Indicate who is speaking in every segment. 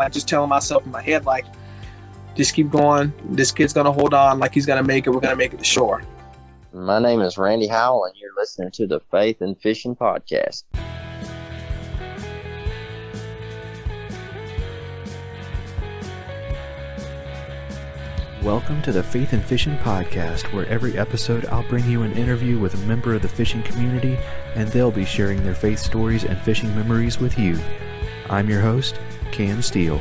Speaker 1: like just telling myself in my head, like, just keep going. This kid's going to hold on, like he's going to make it. We're going to make it to shore.
Speaker 2: My name is Randy Howell, and you're listening to the Faith and Fishing Podcast.
Speaker 3: Welcome to the Faith and Fishing Podcast, where every episode I'll bring you an interview with a member of the fishing community, and they'll be sharing their faith stories and fishing memories with you. I'm your host, Cam Steele.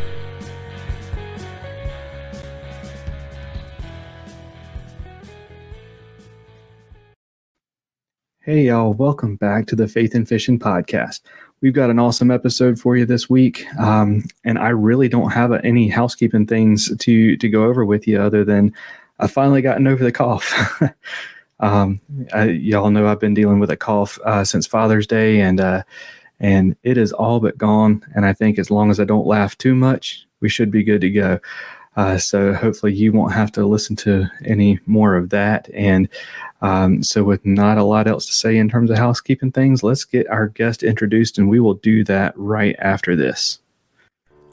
Speaker 3: Hey y'all, welcome back to the Faith and Fishing Podcast. We've got an awesome episode for you this week, and I really don't have any housekeeping things to go over with you other than I've finally gotten over the cough. Y'all know I've been dealing with a cough since Father's Day, and it is all but gone, and I think as long as I don't laugh too much, we should be good to go. So hopefully you won't have to listen to any more of that. And so with not a lot else to say in terms of housekeeping things, let's get our guest introduced, and we will do that right after this.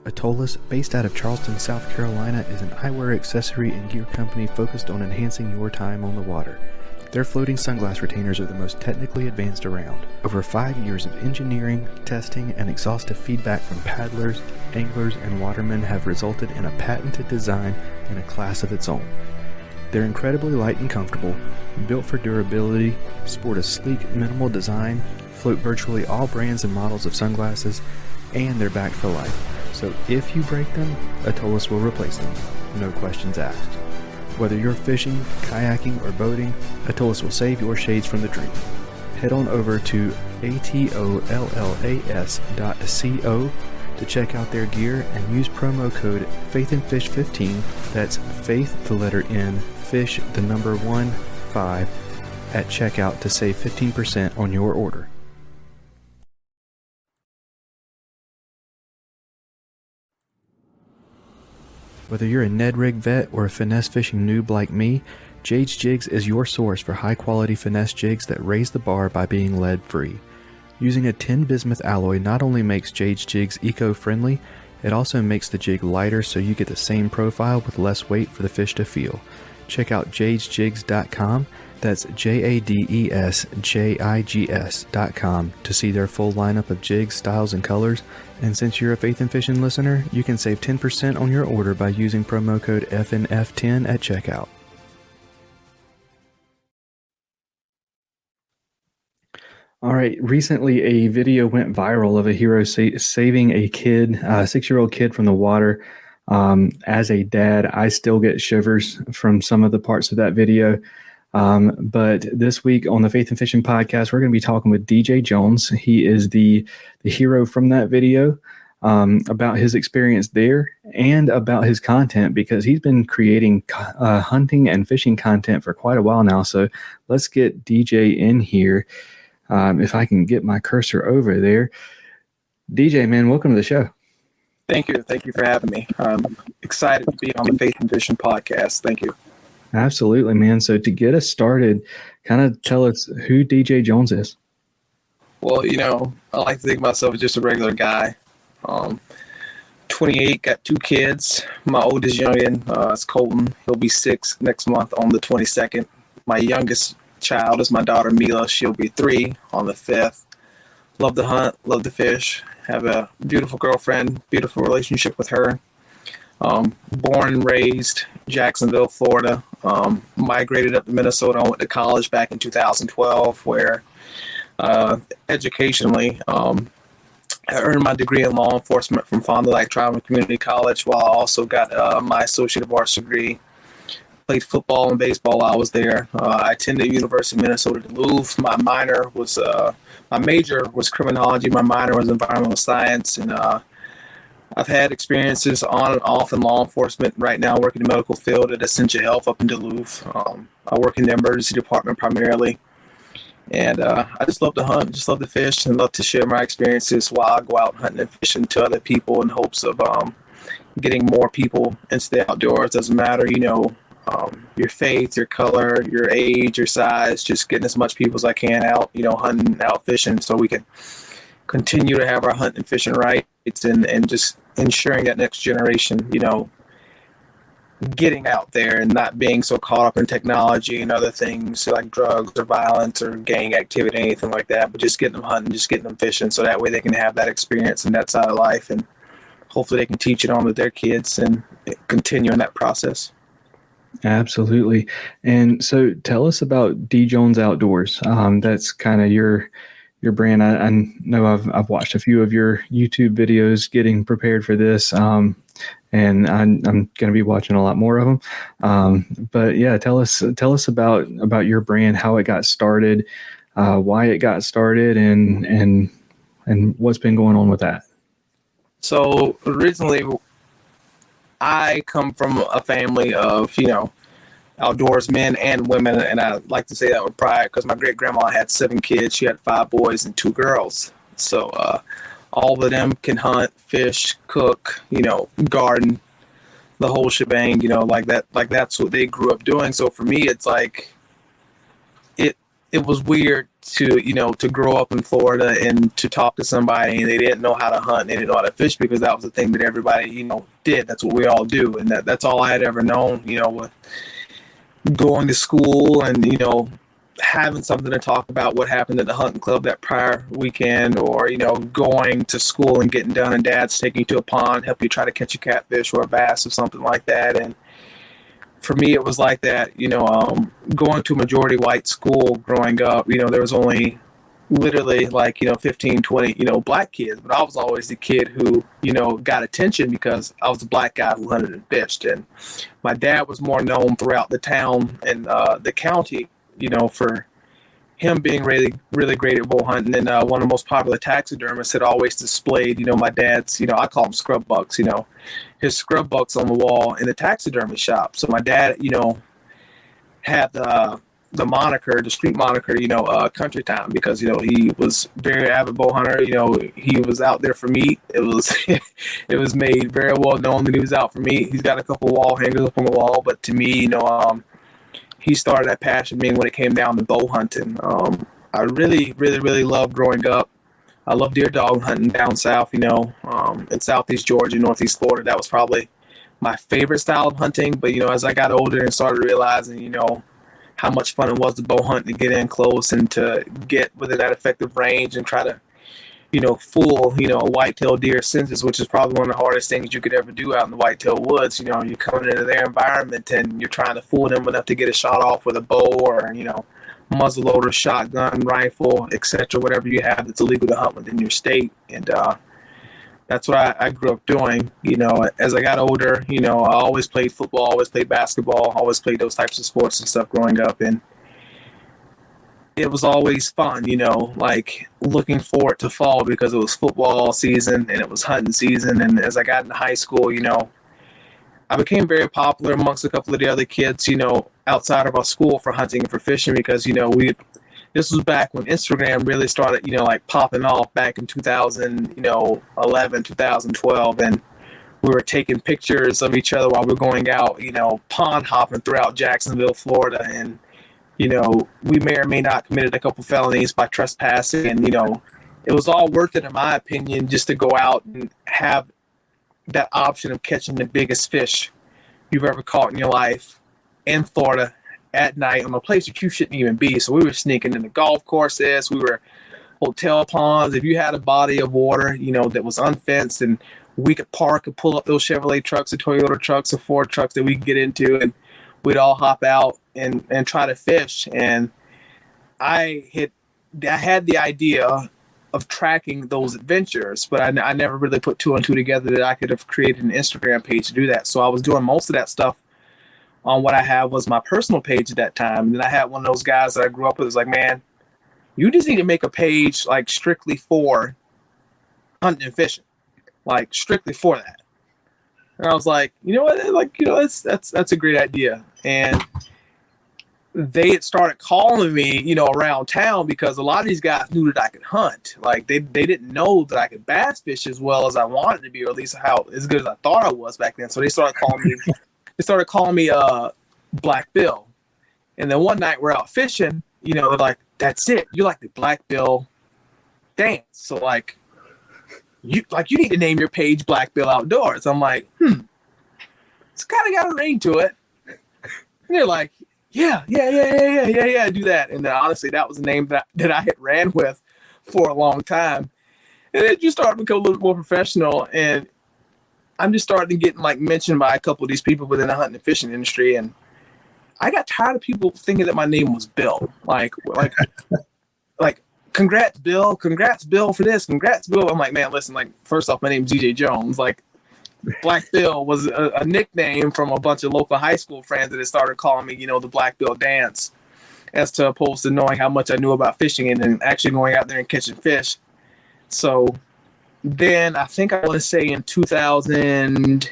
Speaker 3: Atollas, based out of Charleston, South Carolina, is an eyewear accessory and gear company focused on enhancing your time on the water. Their floating sunglass retainers are the most technically advanced around. Over 5 years of engineering, testing, and exhaustive feedback from paddlers, anglers, and watermen have resulted in a patented design in a class of its own. They're incredibly light and comfortable, built for durability, sport a sleek, minimal design, float virtually all brands and models of sunglasses, and they're backed for life. So if you break them, Atollas will replace them. No questions asked. Whether you're fishing, kayaking, or boating, Atollas will save your shades from the dream. Head on over to atollas.co to check out their gear and use promo code faithnfish15, that's faith the letter N, fish the number 1, 5, at checkout to save 15% on your order. Whether you're a Ned Rig vet or a finesse fishing noob like me, Jade's Jigs is your source for high-quality finesse jigs that raise the bar by being lead-free. Using a tin bismuth alloy not only makes Jade's Jigs eco-friendly, it also makes the jig lighter so you get the same profile with less weight for the fish to feel. Check out jadesjigs.com, that's JADESJIGS.com, to see their full lineup of jigs, styles, and colors. And since you're a Faith and Fishing listener, you can save 10% on your order by using promo code FNF10 at checkout. All right, recently a video went viral of a hero saving a kid, a 6-year-old kid from the water. As a dad, I still get shivers from some of the parts of that video. But this week on the Faith and Fishing Podcast, we're going to be talking with DJ Jones. He is the hero from that video, about his experience there and about his content, because he's been creating hunting and fishing content for quite a while now. So let's get DJ in here. If I can get my cursor over there. DJ, man, welcome to the show.
Speaker 1: Thank you. Thank you for having me. I'm excited to be on the Faith and Fishing Podcast. Thank you.
Speaker 3: Absolutely, man. So to get us started, kind of tell us who DJ Jones is.
Speaker 1: Well, I like to think of myself as just a regular guy. 28, got 2 kids. My oldest youngin is Colton. He'll be 6 next month on the 22nd. My youngest child is my daughter Mila. She'll be 3 on the 5th. Love to hunt, love to fish. Have a beautiful girlfriend, beautiful relationship with her. Born and raised Jacksonville, Florida. Migrated up to Minnesota. I went to college back in 2012, where educationally I earned my degree in law enforcement from Fond du Lac Tribal and Community College, while I also got my Associate of Arts degree. Played football and baseball while I was there. I attended University of Minnesota Duluth. My major was criminology. My minor was environmental science, and I've had experiences on and off in law enforcement. Right now, I work in the medical field at Essentia Health up in Duluth. I work in the emergency department primarily, and I just love to hunt, just love to fish, and love to share my experiences while I go out hunting and fishing to other people in hopes of getting more people into the outdoors. Doesn't matter, your faith, your color, your age, your size, just getting as much people as I can out, hunting, out fishing, so we can continue to have our hunting and fishing right and just ensuring that next generation, getting out there and not being so caught up in technology and other things like drugs or violence or gang activity, anything like that, but just getting them hunting, just getting them fishing, so that way they can have that experience and that side of life, and hopefully they can teach it on to their kids and continue in that process.
Speaker 3: Absolutely. And so tell us about Jones Outdoors. That's kind of your brand. I know I've watched a few of your YouTube videos getting prepared for this. And I'm going to be watching a lot more of them. But yeah, tell us about your brand, how it got started, why it got started, and what's been going on with that.
Speaker 1: So originally, I come from a family of, outdoors men and women, and I like to say that with pride because my great grandma had 7 kids. She had 5 boys and 2 girls. So all of them can hunt, fish, cook, garden, the whole shebang, like that. Like that's what they grew up doing. So for me, it's like it was weird to grow up in Florida and to talk to somebody and they didn't know how to hunt, they didn't know how to fish, because that was the thing that everybody did. That's what we all do, and that's all I had ever known. With going to school and having something to talk about what happened at the hunting club that prior weekend, or going to school and getting done and dad's taking you to a pond, help you try to catch a catfish or a bass or something like that. And for me it was like that. Going to a majority white school growing up, there was only literally 15, 20 black kids, but I was always the kid who got attention because I was the black guy who hunted and fished. And my dad was more known throughout the town and the county for him being really, really great at bow hunting. And one of the most popular taxidermists had always displayed my dad's, I call them scrub bucks, his scrub bucks on the wall in the taxidermy shop. So my dad had the moniker, the street moniker, Country Time, because he was very avid bow hunter. He was out there for meat. It was it was made very well known that he was out for meat. He's got a couple wall hangers up on the wall, but to me, he started that passion being when it came down to bow hunting. I really, really, really loved growing up. I loved deer dog hunting down south, in southeast Georgia, northeast Florida. That was probably my favorite style of hunting. But as I got older and started realizing, how much fun it was to bow hunt, to get in close and to get within that effective range and try to, fool, a whitetail deer senses, which is probably one of the hardest things you could ever do out in the whitetail woods. You're coming into their environment and you're trying to fool them enough to get a shot off with a bow or, muzzleloader, shotgun, rifle, etc., whatever you have that's illegal to hunt within your state. And that's what I grew up doing. As I got older, I always played football, always played basketball, always played those types of sports and stuff growing up. And it was always fun, looking forward to fall because it was football season and it was hunting season. And as I got into high school, I became very popular amongst a couple of the other kids, outside of our school for hunting and for fishing, because, this was back when Instagram really started, popping off back in 2011, 2012. And we were taking pictures of each other while we were going out, pond hopping throughout Jacksonville, Florida. And, we may or may not committed a couple felonies by trespassing. And, it was all worth it, in my opinion, just to go out and have that option of catching the biggest fish you've ever caught in your life in Florida at night on a place that you shouldn't even be. So we were sneaking into golf courses. We were hotel ponds. If you had a body of water, that was unfenced, and we could park and pull up those Chevrolet trucks or Toyota trucks or Ford trucks that we could get into, and we'd all hop out and try to fish. And I had the idea of tracking those adventures, but I never really put 2 and 2 together that I could have created an Instagram page to do that. So I was doing most of that stuff on what I had was my personal page at that time. And then I had one of those guys that I grew up with was like, man, you just need to make a page strictly for hunting and fishing, strictly for that. And I was like, that's a great idea. And they had started calling me, around town, because a lot of these guys knew that I could hunt. They didn't know that I could bass fish as well as I wanted to be, or at least as good as I thought I was back then. So they started calling me Black Bill. And then one night we're out fishing, they're like, that's it. You're like the Black Bill dance. So you need to name your page Black Bill Outdoors. I'm like, it's kind of got a ring to it. And they're like, yeah, do that. And then honestly, that was the name that I had ran with for a long time. And then you start to become a little bit more professional, and I'm just starting to get like mentioned by a couple of these people within the hunting and fishing industry, and I got tired of people thinking that my name was Bill. Like, congrats, Bill for this, congrats, Bill. I'm like, man, listen, like, first off, my name's DJ Jones. Like, Black Bill was a nickname from a bunch of local high school friends that had started calling me, the Black Bill Dance, as to opposed to knowing how much I knew about fishing and actually going out there and catching fish. So then I think I want to say in 2000,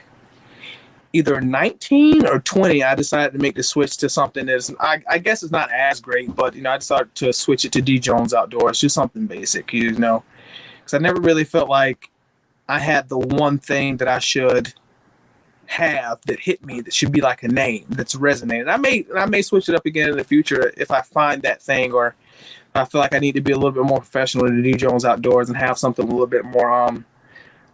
Speaker 1: either 19 or 20, I decided to make the switch to something that's, I guess it's not as great, but, I decided to switch it to djonesoutdoors, just something basic, because I never really felt like I had the one thing that I should have that hit me that should be like a name that's resonated. I may switch it up again in the future if I find that thing, or I feel like I need to be a little bit more professional to D Jones Outdoors and have something a little bit more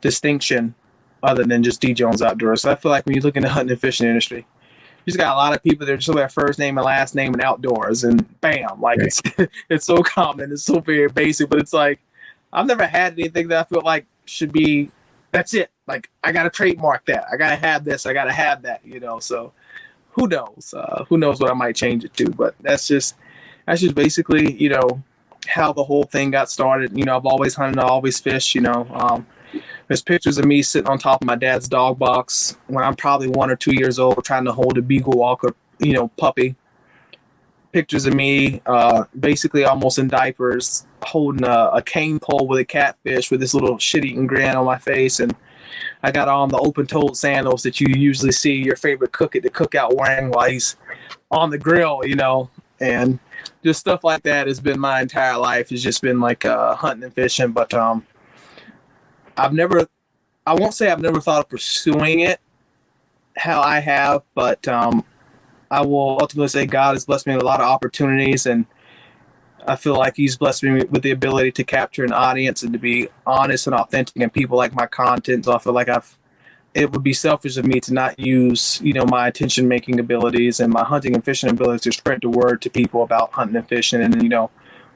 Speaker 1: distinction other than just D Jones Outdoors. So I feel like when you look in the hunting and fishing industry, you just got a lot of people that just their first name and last name and outdoors, and bam, like it's so common, it's so very basic, but it's like I've never had anything that I feel like should be, that's it. Like, I got to trademark that. I got to have this. I got to have that, so who knows? Who knows what I might change it to, but that's just basically, how the whole thing got started. I've always hunted, I always fished, there's pictures of me sitting on top of my dad's dog box when I'm probably 1 or 2 years old trying to hold a Beagle Walker, puppy. Pictures of me basically almost in diapers holding a cane pole with a catfish with this little shit-eating grin on my face, and I got on the open-toed sandals that you usually see your favorite cook at the cookout wearing while he's on the grill, and just stuff like that has been my entire life. It's just been like hunting and fishing, but I won't say I've never thought of pursuing it how I have, but I will ultimately say God has blessed me with a lot of opportunities, and I feel like He's blessed me with the ability to capture an audience and to be honest and authentic, and people like my content. So I feel like it would be selfish of me to not use, my attention-making abilities and my hunting and fishing abilities to spread the word to people about hunting and fishing, and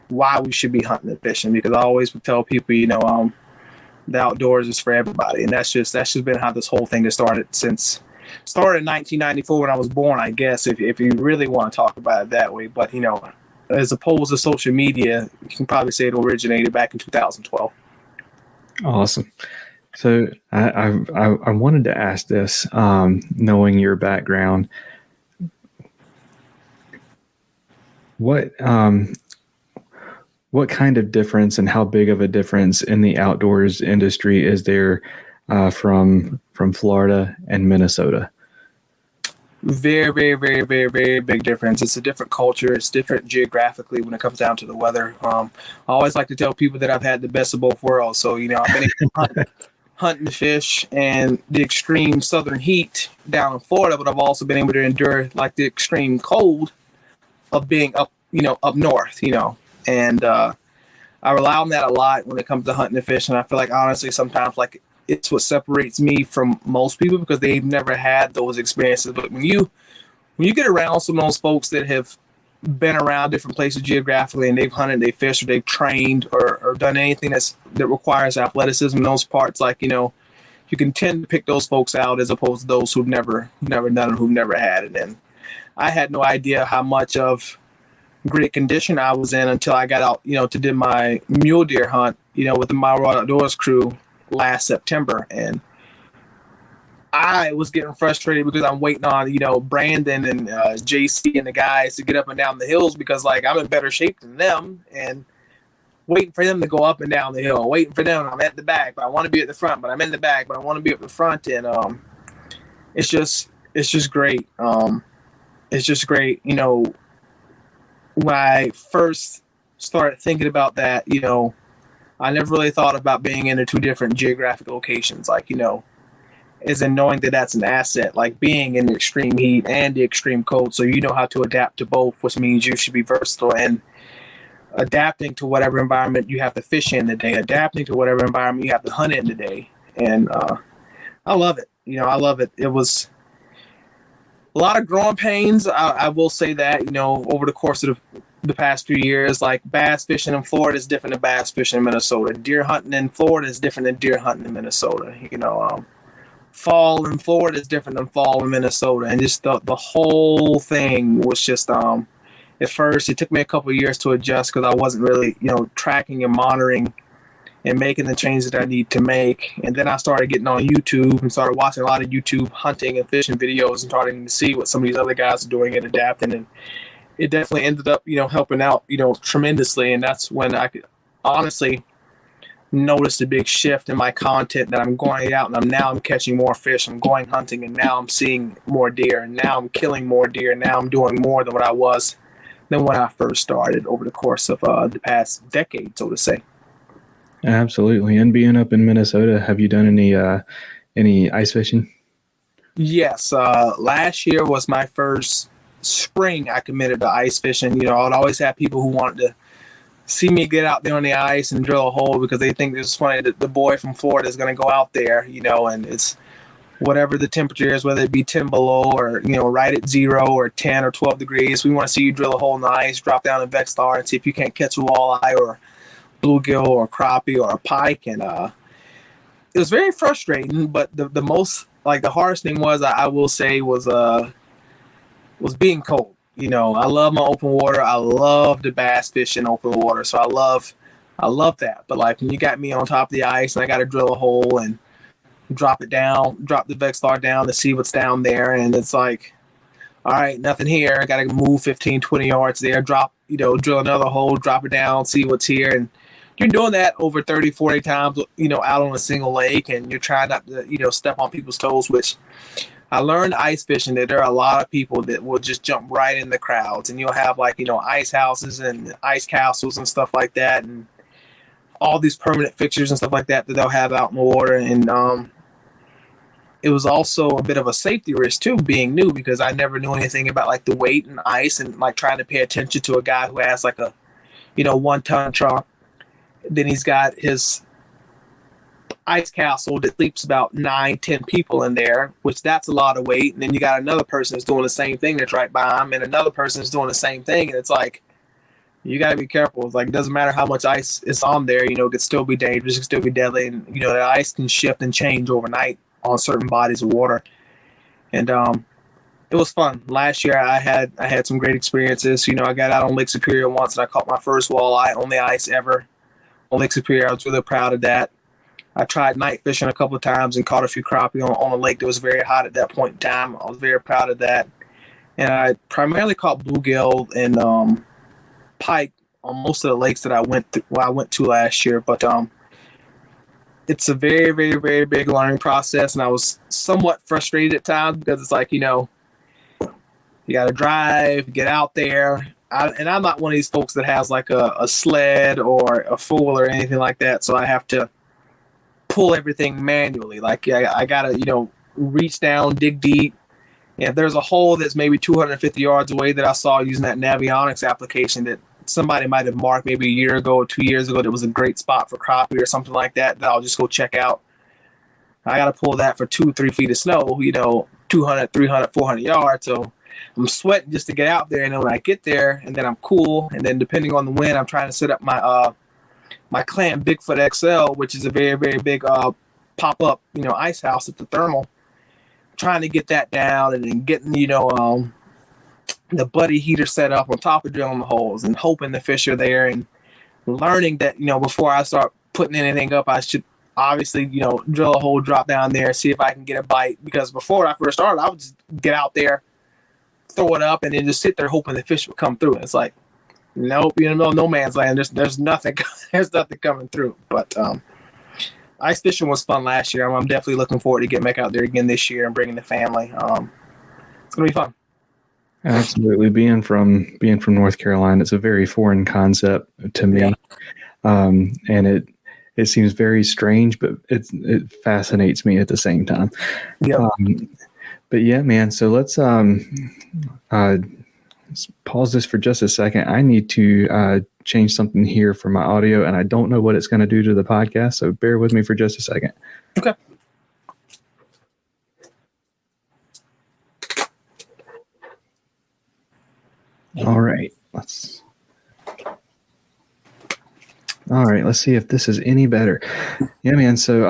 Speaker 1: why we should be hunting and fishing. Because I always would tell people, the outdoors is for everybody, and that's just been how this whole thing has started in 1994 when I was born, I guess, if you really want to talk about it that way. But, as opposed to social media, you can probably say it originated back in 2012.
Speaker 3: Awesome. So I wanted to ask this, knowing your background, what kind of difference and how big of a difference in the outdoors industry is there from Florida and Minnesota?
Speaker 1: Very, very, very, very, very big difference. It's a different culture. It's different geographically when it comes down to the weather. I always like to tell people that I've had the best of both worlds. So, I've been able to hunt and fish and the extreme southern heat down in Florida, but I've also been able to endure like the extreme cold of being up north, and I rely on that a lot when it comes to hunting and fishing. I feel like honestly sometimes like it's what separates me from most people because they've never had those experiences. But when you get around some of those folks that have been around different places geographically and they've hunted, they've fished, or they've trained or done anything that requires athleticism in those parts, like, you can tend to pick those folks out as opposed to those who've never done it, who've never had it. And I had no idea how much of great condition I was in until I got out, to do my mule deer hunt, with the My World Outdoors crew last September. And I was getting frustrated because I'm waiting on, Brandon and JC and the guys to get up and down the hills because, like, I'm in better shape than them, and waiting for them to go up and down the hill, waiting for them. I'm at the back, but I want to be at the front, but I'm in the back, but I want to be at the front. And it's just great. It's just great. When I first started thinking about that, I never really thought about being in the two different geographic locations, like, as in knowing that that's an asset, like being in the extreme heat and the extreme cold. So you know how to adapt to both, which means you should be versatile. And adapting to whatever environment you have to fish in today, adapting to whatever environment you have to hunt in today. And I love it. I love it. It was a lot of growing pains. I will say that, over the course of the past few years, like bass fishing in Florida is different than bass fishing in Minnesota. Deer hunting in Florida is different than deer hunting in Minnesota. Fall in Florida is different than fall in Minnesota. And just the whole thing was just, at first, it took me a couple of years to adjust because I wasn't really, tracking and monitoring and making the changes that I need to make. And then I started getting on YouTube and started watching a lot of YouTube hunting and fishing videos and starting to see what some of these other guys are doing and adapting. And it definitely ended up, helping out, tremendously. And that's when I could honestly notice a big shift in my content, that I'm going out and I'm catching more fish. I'm going hunting and now I'm seeing more deer, and now I'm killing more deer. And now I'm doing more than what I was than when I first started over the course of the past decade, so to say.
Speaker 3: Absolutely. And being up in Minnesota, have you done any ice fishing?
Speaker 1: Yes. Last year was my first spring I committed to ice fishing. I'd always have people who wanted to see me get out there on the ice and drill a hole because they think it's funny that the boy from Florida is going to go out there, and it's whatever the temperature is, whether it be 10 below or, right at 0 or 10 or 12 degrees. We want to see you drill a hole in the ice, drop down a Vexstar and see if you can't catch a walleye or bluegill or crappie or a pike. And it was very frustrating, but the most, the hardest thing was, I will say, was being cold. I love my open water. I love the bass fish in open water. So I love that. But when you got me on top of the ice and I got to drill a hole and drop the Vexstar down to see what's down there, and it's like, all right, nothing here. I got to move 15, 20 yards there, drill another hole, drop it down, see what's here. And you're doing that over 30, 40 times, out on a single lake, and you're trying not to, step on people's toes, which I learned ice fishing that there are a lot of people that will just jump right in the crowds, and you'll have ice houses and ice castles and stuff like that, and all these permanent fixtures and stuff like that they'll have out in the water. And it was also a bit of a safety risk too, being new, because I never knew anything about the weight and ice, and trying to pay attention to a guy who has a 1-ton truck. Then he's got his ice castle that sleeps about 9-10 people in there, which that's a lot of weight. And then you got another person that's doing the same thing that's right by him, and another person is doing the same thing. And it's you got to be careful. It's it doesn't matter how much ice is on there, it could still be dangerous, it could still be deadly. And, the ice can shift and change overnight on certain bodies of water. And it was fun. Last year I had some great experiences. I got out on Lake Superior once and I caught my first walleye on the ice ever on Lake Superior. I was really proud of that. I tried night fishing a couple of times and caught a few crappie on a lake that was very hot at that point in time. I was very proud of that. And I primarily caught bluegill and pike on most of the lakes that I went to last year. But it's a very, very, very big learning process, and I was somewhat frustrated at times because it's you got to drive, get out there. And I'm not one of these folks that has a sled or a fool or anything like that, so I have to pull everything manually. I got to, reach down, dig deep. And if there's a hole that's maybe 250 yards away that I saw using that Navionics application that somebody might have marked maybe a year ago or 2 years ago that was a great spot for crappie or something like that, that I'll just go check out. I got to pull that for 2-3 feet of snow, 200, 300, 400 yards. So I'm sweating just to get out there. And then when I get there, and then I'm cool. And then depending on the wind, I'm trying to set up my my Clan Bigfoot XL, which is a very, very big pop-up, ice house at the thermal. Trying to get that down, and then getting, the buddy heater set up on top of drilling the holes and hoping the fish are there, and learning that, before I start putting anything up, I should obviously, drill a hole, drop down there, see if I can get a bite. Because before I first started, I would just get out there, throw it up, and then just sit there hoping the fish would come through. And it's nope, no man's land. There's nothing, there's nothing coming through. But ice fishing was fun last year. I'm definitely looking forward to getting back out there again this year and bringing the family. It's gonna be fun.
Speaker 3: Absolutely. Being from North Carolina, it's a very foreign concept to me. Yeah. And it seems very strange, but it fascinates me at the same time.
Speaker 1: Yeah.
Speaker 3: But yeah, man. So let's pause this for just a second. I need to change something here for my audio, and I don't know what it's going to do to the podcast, so bear with me for just a second.
Speaker 1: Okay.
Speaker 3: All right. Let's see if this is any better. Yeah, man. So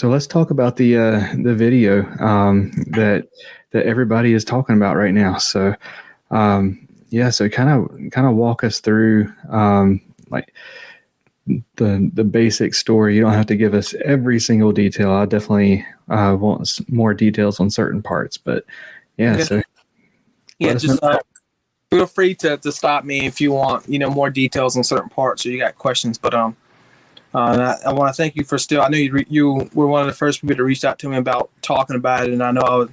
Speaker 3: let's talk about the video that everybody is talking about right now. So so kind of walk us through like the basic story. You don't have to give us every single detail. I definitely want more details on certain parts, but yeah.
Speaker 1: Okay.
Speaker 3: So
Speaker 1: yeah, just feel free to stop me if you want, more details on certain parts or you got questions. But I want to thank you for still. I know you were one of the first people to reach out to me about talking about it, and I know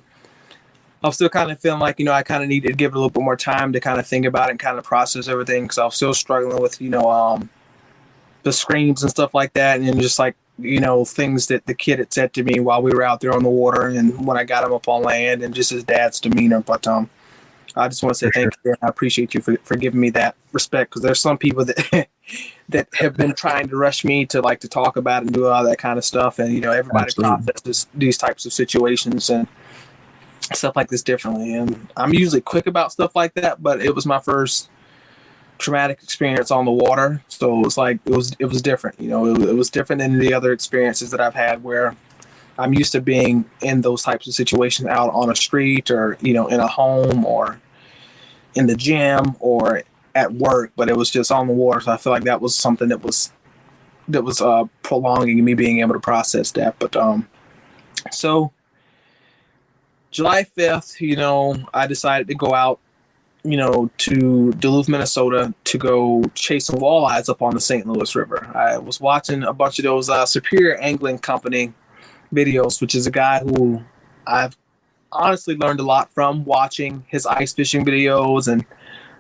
Speaker 1: I'm still kind of feeling like I kind of need to give it a little bit more time to kind of think about it and kind of process everything, because I'm still struggling with the screams and stuff like that, and just like things that the kid had said to me while we were out there on the water and when I got him up on land, and just his dad's demeanor. But I just want to say thank you. I appreciate you for giving me that respect, because there's some people that that have been trying to rush me to talk about it and do all that kind of stuff, and everybody processes these types of situations and stuff like this differently. And I'm usually quick about stuff like that, but it was my first traumatic experience on the water, so it was different. It was different than the other experiences that I've had, where I'm used to being in those types of situations out on a street or, in a home or in the gym or at work, but it was just on the water. So I feel like that was something that was prolonging me being able to process that. But so July 5th, I decided to go out, to Duluth, Minnesota, to go chase some walleyes up on the St. Louis River. I was watching a bunch of those Superior Angling Company videos, which is a guy who I've honestly learned a lot from, watching his ice fishing videos and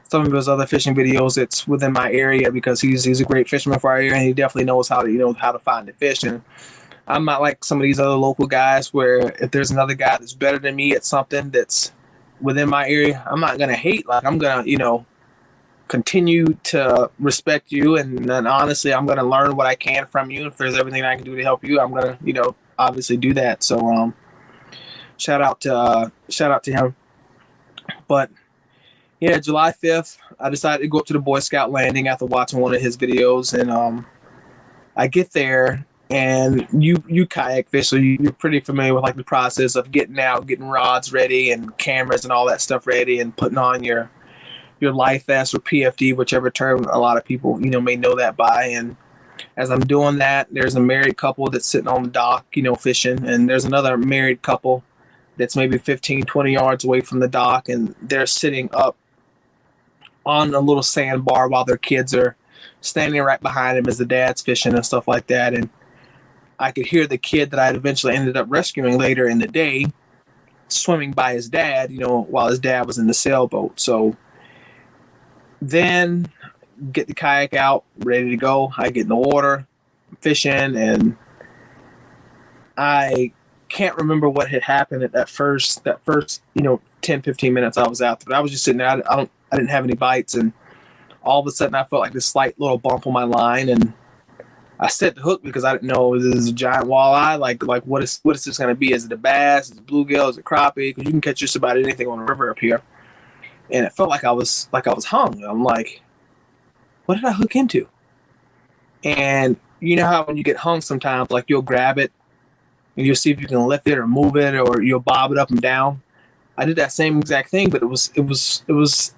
Speaker 1: some of his other fishing videos. It's within my area, because he's a great fisherman for our area, and he definitely knows how to find the fish. And I'm not like some of these other local guys, where if there's another guy that's better than me at something that's within my area, I'm not gonna hate. Like, I'm gonna continue to respect you, and then honestly, I'm gonna learn what I can from you. If there's everything I can do to help you, I'm gonna obviously do that. So shout out to him. But yeah, July 5th, I decided to go up to the Boy Scout landing after watching one of his videos, and I get there, and you kayak fish, so you're pretty familiar with the process of getting out, getting rods ready and cameras and all that stuff ready, and putting on your life vest or PFD, whichever term a lot of people may know that by. And as I'm doing that, there's a married couple that's sitting on the dock, fishing, and there's another married couple that's maybe 15, 20 yards away from the dock, and they're sitting up on a little sandbar while their kids are standing right behind him as the dad's fishing and stuff like that. And I could hear the kid that I eventually ended up rescuing later in the day swimming by his dad, while his dad was in the sailboat. So then get the kayak out, ready to go. I get in the water, fishing, and I can't remember what had happened at that first 10, 15 minutes I was out there. But I was just sitting there. I didn't have any bites, and all of a sudden I felt like this slight little bump on my line, and I set the hook because I didn't know, is this a giant walleye? Like what is this going to be? Is it a bass? Is it a bluegill? Is it crappie? Because you can catch just about anything on the river up here. And it felt like I was hung. I'm like, what did I hook into? And you know how when you get hung sometimes, you'll grab it and you'll see if you can lift it or move it, or you'll bob it up and down. I did that same exact thing, but it was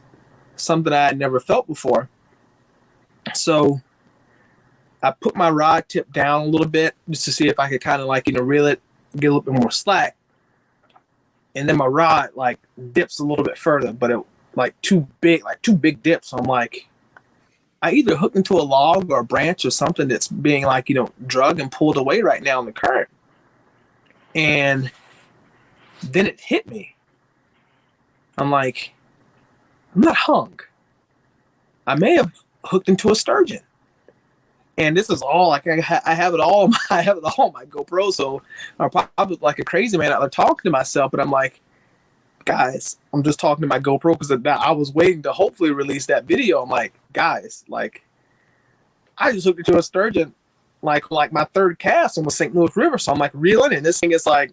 Speaker 1: something I had never felt before. So I put my rod tip down a little bit just to see if I could kind of reel it, get a little bit more slack. And then my rod dips a little bit further, but it two big dips. So I'm like, I either hooked into a log or a branch or something that's being drug and pulled away right now in the current. And then it hit me. I'm like, I'm not hung. I may have hooked into a sturgeon. And this is all I have it all. I have it all on my GoPro. So I'm probably like a crazy man out there talking to myself. But I'm like, guys, I'm just talking to my GoPro because I was waiting to hopefully release that video. I'm like, guys, like, I just hooked into a sturgeon, like my third cast on the St. Louis River. So I'm like reeling, and this thing is like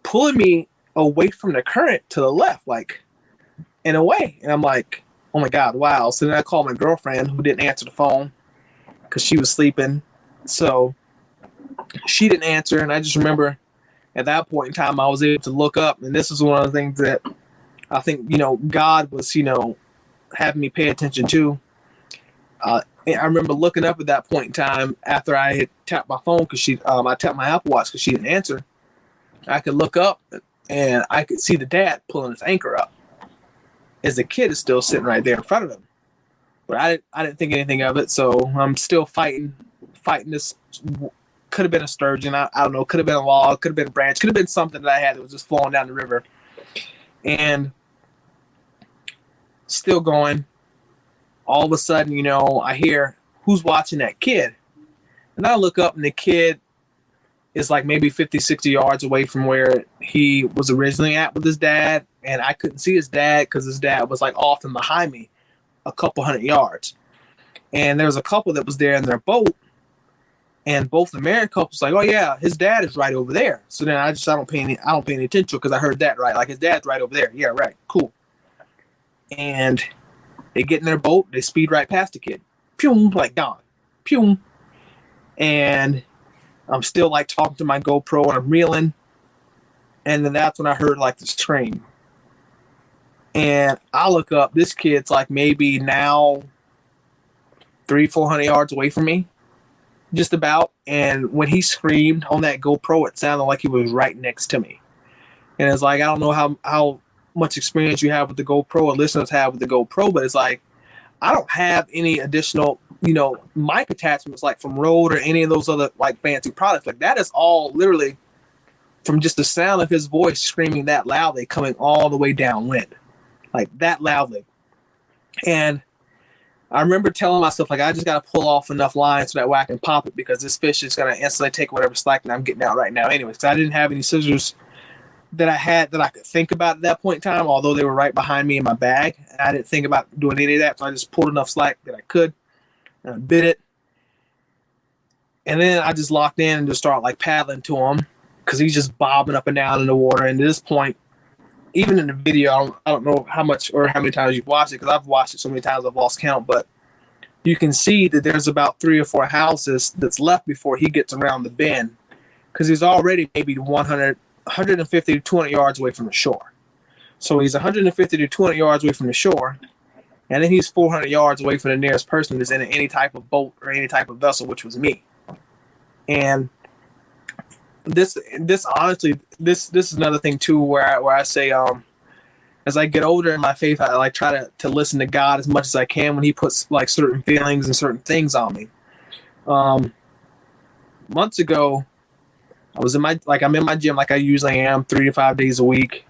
Speaker 1: pulling me away from the current to the left, like in a way. And I'm like, oh my God, wow. So then I called my girlfriend, who didn't answer the phone because she was sleeping. So she didn't answer. And I just remember at that point in time, I was able to look up. And this is one of the things that I think, God was, having me pay attention to. I remember looking up at that point in time after I had tapped my phone because I tapped my Apple Watch because she didn't answer. I could look up and I could see the dad pulling his anchor up as the kid is still sitting right there in front of him. But I didn't think anything of it, so I'm still fighting this. Could have been a sturgeon. I don't know. Could have been a log. Could have been a branch. Could have been something that I had that was just flowing down the river. And still going. All of a sudden, I hear, who's watching that kid? And I look up, and the kid is like maybe 50, 60 yards away from where he was originally at with his dad. And I couldn't see his dad because his dad was like off and behind me a couple 100 yards. And there was a couple that was there in their boat. And both the married couples like, oh yeah, his dad is right over there. So then I don't pay any attention because I heard that, right? Like, his dad's right over there. Yeah, right. Cool. And they get in their boat, they speed right past the kid. Pew, like gone. Pew. And I'm still like talking to my GoPro and I'm reeling. And then that's when I heard like the scream. And I look up, this kid's like maybe now 300-400 yards away from me. Just about. And when he screamed on that GoPro, it sounded like he was right next to me. And it's like, I don't know how much experience you have with the GoPro or listeners have with the GoPro, but it's like, I don't have any additional, mic attachments like from Rode or any of those other like fancy products. Like, that is all literally from just the sound of his voice screaming that loudly coming all the way downwind, like that loudly. And I remember telling myself, like, I just got to pull off enough line so that way I can pop it, because this fish is going to instantly take whatever slack that I'm getting out right now anyways. Because I didn't have any scissors that I had that I could think about at that point in time, although they were right behind me in my bag. And I didn't think about doing any of that, so I just pulled enough slack that I could, and I bit it. And then I just locked in and just started like paddling to him because he's just bobbing up and down in the water. And at this point, even in the video, I don't know how much or how many times you've watched it, because I've watched it so many times I've lost count, but you can see that there's about 3 or 4 houses that's left before he gets around the bend, because he's already maybe 150 to 200 yards away from the shore. So he's 150 to 200 yards away from the shore, and then he's 400 yards away from the nearest person that's in any type of boat or any type of vessel, which was me. And this honestly, this is another thing too, where I say, as I get older in my faith, I like try to listen to God as much as I can when he puts like certain feelings and certain things on me. Months ago, I'm in my gym like I usually am 3 to 5 days a week.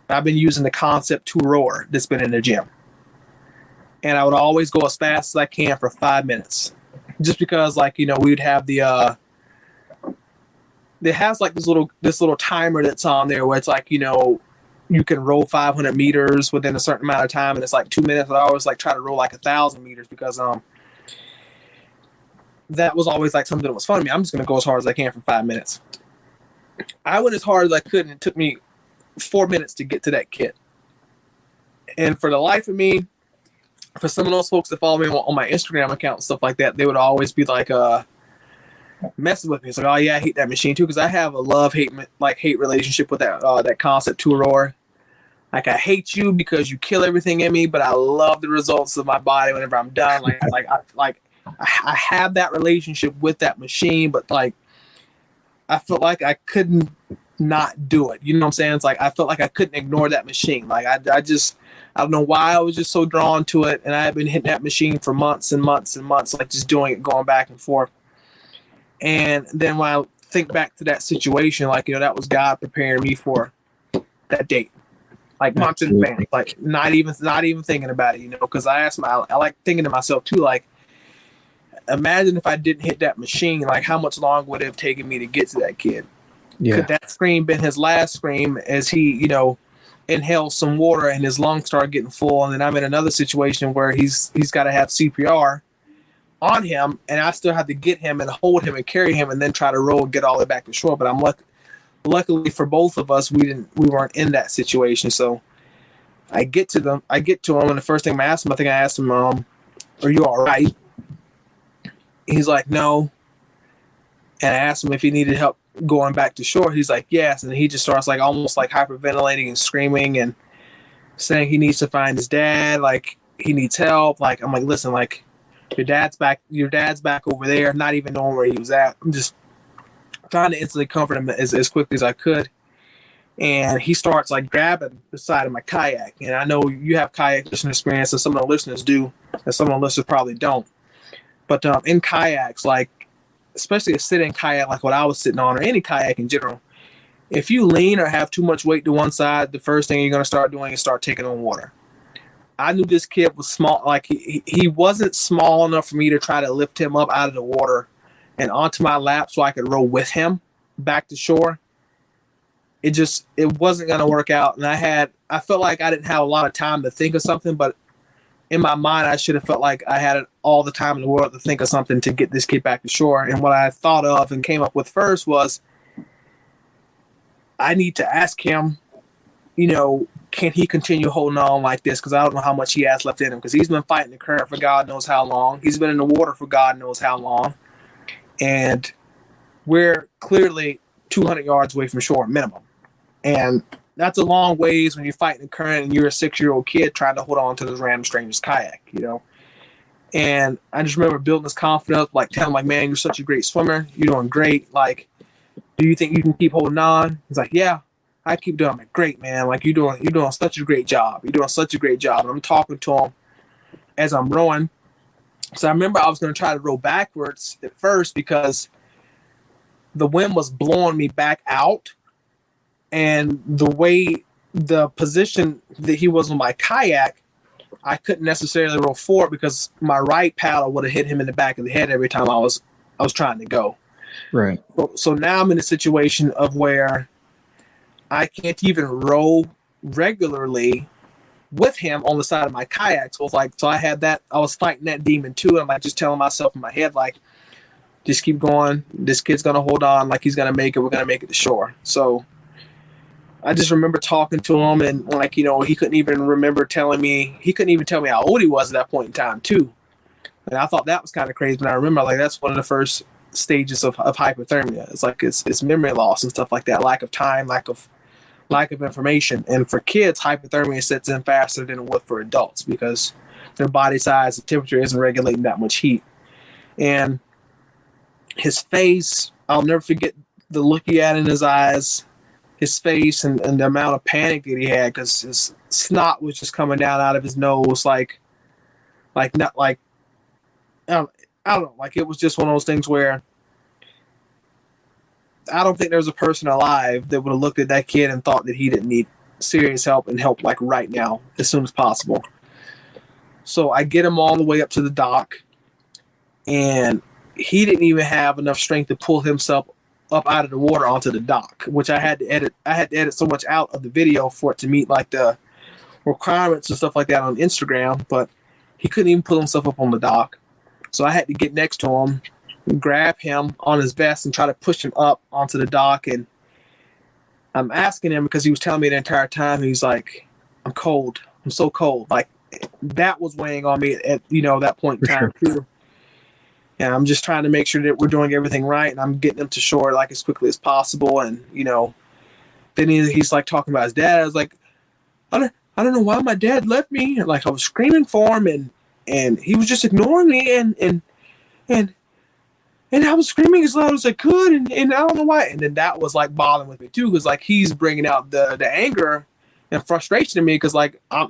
Speaker 1: I've been using the Concept 2 rower that's been in the gym. And I would always go as fast as I can for 5 minutes. Just because we'd have it has like this little timer that's on there where it's like, you can roll 500 meters within a certain amount of time, and it's like 2 minutes. But I always like try to roll like 1,000 meters because that was always like something that was fun to me. I'm just gonna go as hard as I can for 5 minutes. I went as hard as I could, and it took me 4 minutes to get to that kid. And for the life of me, for some of those folks that follow me on my Instagram account and stuff like that, they would always be like messing with me. It's like, oh yeah, I hate that machine too, because I have a love-hate relationship with that Concept 2 rower. Like, I hate you because you kill everything in me, but I love the results of my body whenever I'm done. I have that relationship with that machine, but like I felt like I couldn't not do it. You know what I'm saying? It's like I felt like I couldn't ignore that machine. Like I don't know why I was just so drawn to it, and I had been hitting that machine for months and months and months, like just doing it, going back and forth. And then when I think back to that situation, like, that was God preparing me for that date. Like, months in advance, like not even thinking about it, because I like thinking to myself too, like, imagine if I didn't hit that machine, like how much longer would it have taken me to get to that kid? Yeah. Could that scream been his last scream as he, inhaled some water and his lungs started getting full. And then I'm in another situation where he's got to have CPR on him, and I still have to get him and hold him and carry him and then try to roll and get all the way back to shore. But I'm luckily for both of us, we weren't in that situation. So I get to him, and the first thing I asked him, "Are you all right?" He's like, "No." And I asked him if he needed help going back to shore. He's like, "Yes." And he just starts like almost like hyperventilating and screaming and saying he needs to find his dad, like he needs help. Like, I'm like, "Listen, like your dad's back over there," not even knowing where he was at. I'm just trying to instantly comfort him as quickly as I could. And he starts like grabbing the side of my kayak. And I know you have kayak listener experience, and some of the listeners do, and some of the listeners probably don't. But in kayaks, like especially a sit-in kayak like what I was sitting on, or any kayak in general, if you lean or have too much weight to one side, the first thing you're going to start doing is start taking on water. I knew this kid was small. Like he wasn't small enough for me to try to lift him up out of the water and onto my lap so I could row with him back to shore. It wasn't going to work out. And I felt like I didn't have a lot of time to think of something, but in my mind, I should have felt like I had all the time in the world to think of something to get this kid back to shore. And what I thought of and came up with first was, I need to ask him, can he continue holding on like this? Because I don't know how much he has left in him, because he's been fighting the current for God knows how long. He's been in the water for God knows how long. And we're clearly 200 yards away from shore minimum. And that's a long ways when you're fighting the current and you're a 6-year-old kid trying to hold on to this random stranger's kayak, And I just remember building this confidence, like telling him, like, "Man, you're such a great swimmer. You're doing great. Like, do you think you can keep holding on?" He's like, "Yeah, I keep doing it." I'm like, "Great, man. Like, you're doing such a great job. You're doing such a great job." And I'm talking to him as I'm rowing. So I remember I was going to try to row backwards at first because the wind was blowing me back out. And the position that he was on my kayak, I couldn't necessarily row forward because my right paddle would have hit him in the back of the head every time I was trying to go.
Speaker 3: Right.
Speaker 1: So now I'm in a situation of where I can't even row regularly with him on the side of my kayak. So I was fighting that demon too. And I'm like just telling myself in my head, like, just keep going. This kid's gonna hold on. Like, he's gonna make it. We're gonna make it to shore. So I just remember talking to him, and he couldn't even tell me how old he was at that point in time too. And I thought that was kind of crazy. But I remember, like, that's one of the first stages of hypothermia. It's like it's memory loss and stuff like that, lack of time, lack of information. And for kids, hypothermia sets in faster than it would for adults because their body size and temperature isn't regulating that much heat. And his face, I'll never forget the look he had in his eyes. His face and the amount of panic that he had, because his snot was just coming down out of his nose, like not like I don't know, like it was just one of those things where I don't think there's a person alive that would have looked at that kid and thought that he didn't need serious help and help like right now, as soon as possible. So I get him all the way up to the dock, and he didn't even have enough strength to pull himself up out of the water onto the dock, which I had to edit so much out of the video for it to meet like the requirements and stuff like that on Instagram, but he couldn't even pull himself up on the dock. So I had to get next to him, grab him on his vest and try to push him up onto the dock. And I'm asking him, because he was telling me the entire time, he's like, "I'm cold. I'm so cold." Like, that was weighing on me at that point in time too. And I'm just trying to make sure that we're doing everything right, and I'm getting him to shore like as quickly as possible. And then he's like talking about his dad. I was like, I don't know why my dad left me. And like I was screaming for him, and he was just ignoring me, and I was screaming as loud as I could, and I don't know why. And then that was like bothering with me too, because like he's bringing out the anger and frustration in me, because like I'm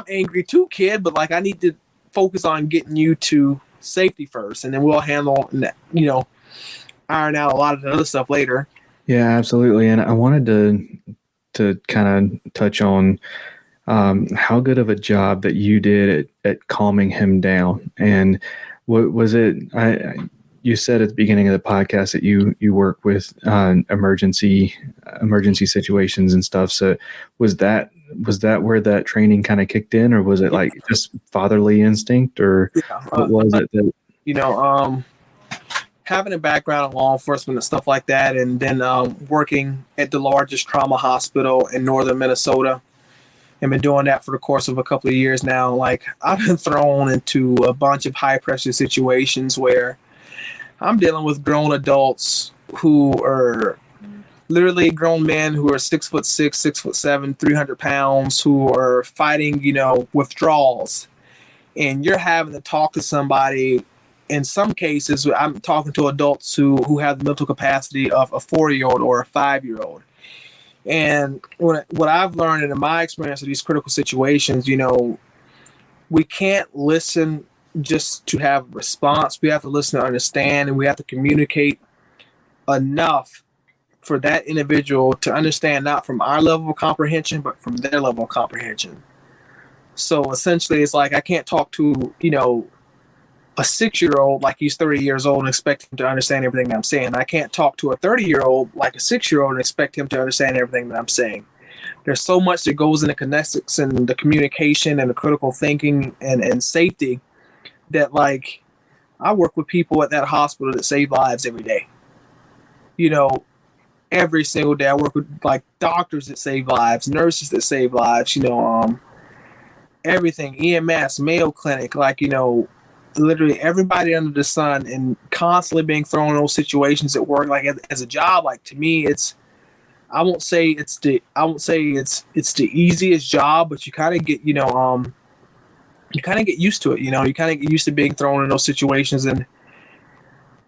Speaker 1: angry too, kid, but like I need to focus on getting you to safety first, and then we'll handle iron out a lot of the other stuff later.
Speaker 3: Yeah, absolutely. And I wanted to kind of touch on how good of a job that you did at calming him down. And what was it? you said at the beginning of the podcast that you work with emergency situations and stuff. So was that where that training kind of kicked in, or was it like just fatherly instinct, or what was it that,
Speaker 1: having a background in law enforcement and stuff like that, and then working at the largest trauma hospital in northern Minnesota, and been doing that for the course of a couple of years now. Like, I've been thrown into a bunch of high pressure situations where I'm dealing with grown adults who are literally grown men who are 6'6", 6'7", 300 pounds, who are fighting, withdrawals. And you're having to talk to somebody. In some cases, I'm talking to adults who have the mental capacity of a 4-year-old or a 5-year-old. And what I've learned in my experience of these critical situations, we can't listen just to have a response. We have to listen to understand, and we have to communicate enough for that individual to understand, not from our level of comprehension, but from their level of comprehension. So essentially, it's like I can't talk to, a 6-year-old like he's 30 years old and expect him to understand everything I'm saying. I can't talk to a 30-year-old like a 6-year-old and expect him to understand everything that I'm saying. There's so much that goes into kinetics and the communication and the critical thinking and safety that, like, I work with people at that hospital that save lives every day. Every single day I work with like doctors that save lives, nurses that save lives, everything, EMS, Mayo Clinic, like, literally everybody under the sun, and constantly being thrown in those situations at work. Like, as a job, like, to me, I won't say it's the easiest job, but you kind of get, you kind of get used to it. You kind of get used to being thrown in those situations. And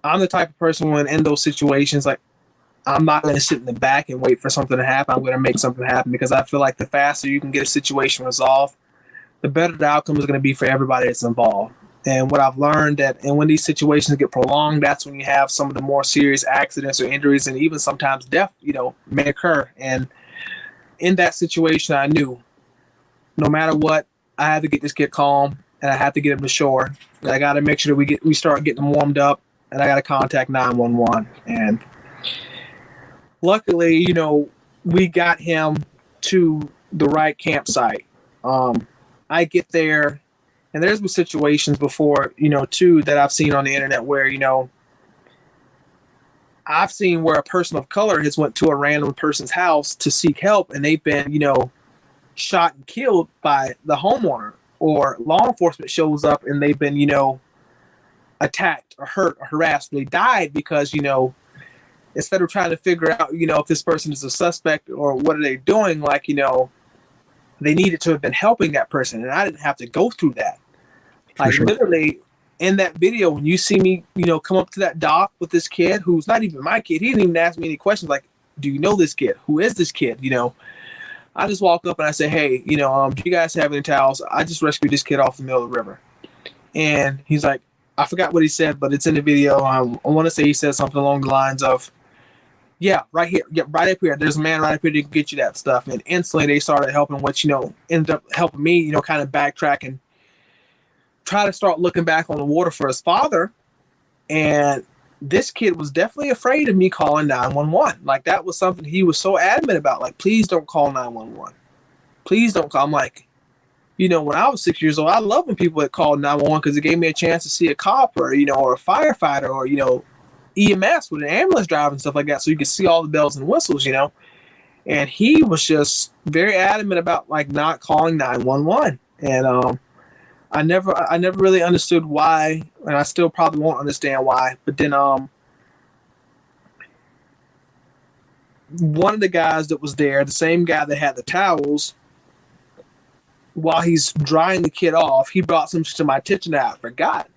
Speaker 1: I'm the type of person when in those situations, like, I'm not going to sit in the back and wait for something to happen. I'm going to make something happen, because I feel like the faster you can get a situation resolved, the better the outcome is going to be for everybody that's involved. And what I've learned and when these situations get prolonged, that's when you have some of the more serious accidents or injuries, and even sometimes death, may occur. And in that situation, I knew no matter what, I had to get this kid calm, and I had to get him to shore. And I got to make sure that we start getting him warmed up, and I got to contact 911. And luckily, we got him to the right campsite. I get there, and there's been situations before, too, that I've seen on the internet where, I've seen where a person of color has went to a random person's house to seek help, and they've been, shot and killed by the homeowner, or law enforcement shows up and they've been, attacked or hurt or harassed. They died because, instead of trying to figure out, if this person is a suspect or what are they doing, like, they needed to have been helping that person, and I didn't have to go through that. Like, sure. Literally, in that video, when you see me, come up to that dock with this kid who's not even my kid, he didn't even ask me any questions like, do you know this kid? Who is this kid? I just walk up and I say, hey, do you guys have any towels? I just rescued this kid off the middle of the river. And he's like, I forgot what he said, but it's in the video. I want to say he said something along the lines of, yeah, right here. Yeah, right up here. There's a man right up here that can get you that stuff. And instantly they started helping, which, ended up helping me, kind of backtrack and try to start looking back on the water for his father. And this kid was definitely afraid of me calling 911. Like, that was something he was so adamant about. Like, please don't call 911. Please don't call. I'm like, when I was 6 years old, I love when people had called 911 because it gave me a chance to see a cop or, or a firefighter or, EMS with an ambulance driver and stuff like that, so you could see all the bells and whistles, And he was just very adamant about, like, not calling 911. And I never really understood why, and I still probably won't understand why. But then one of the guys that was there, the same guy that had the towels, while he's drying the kid off, he brought some to my attention that I forgot.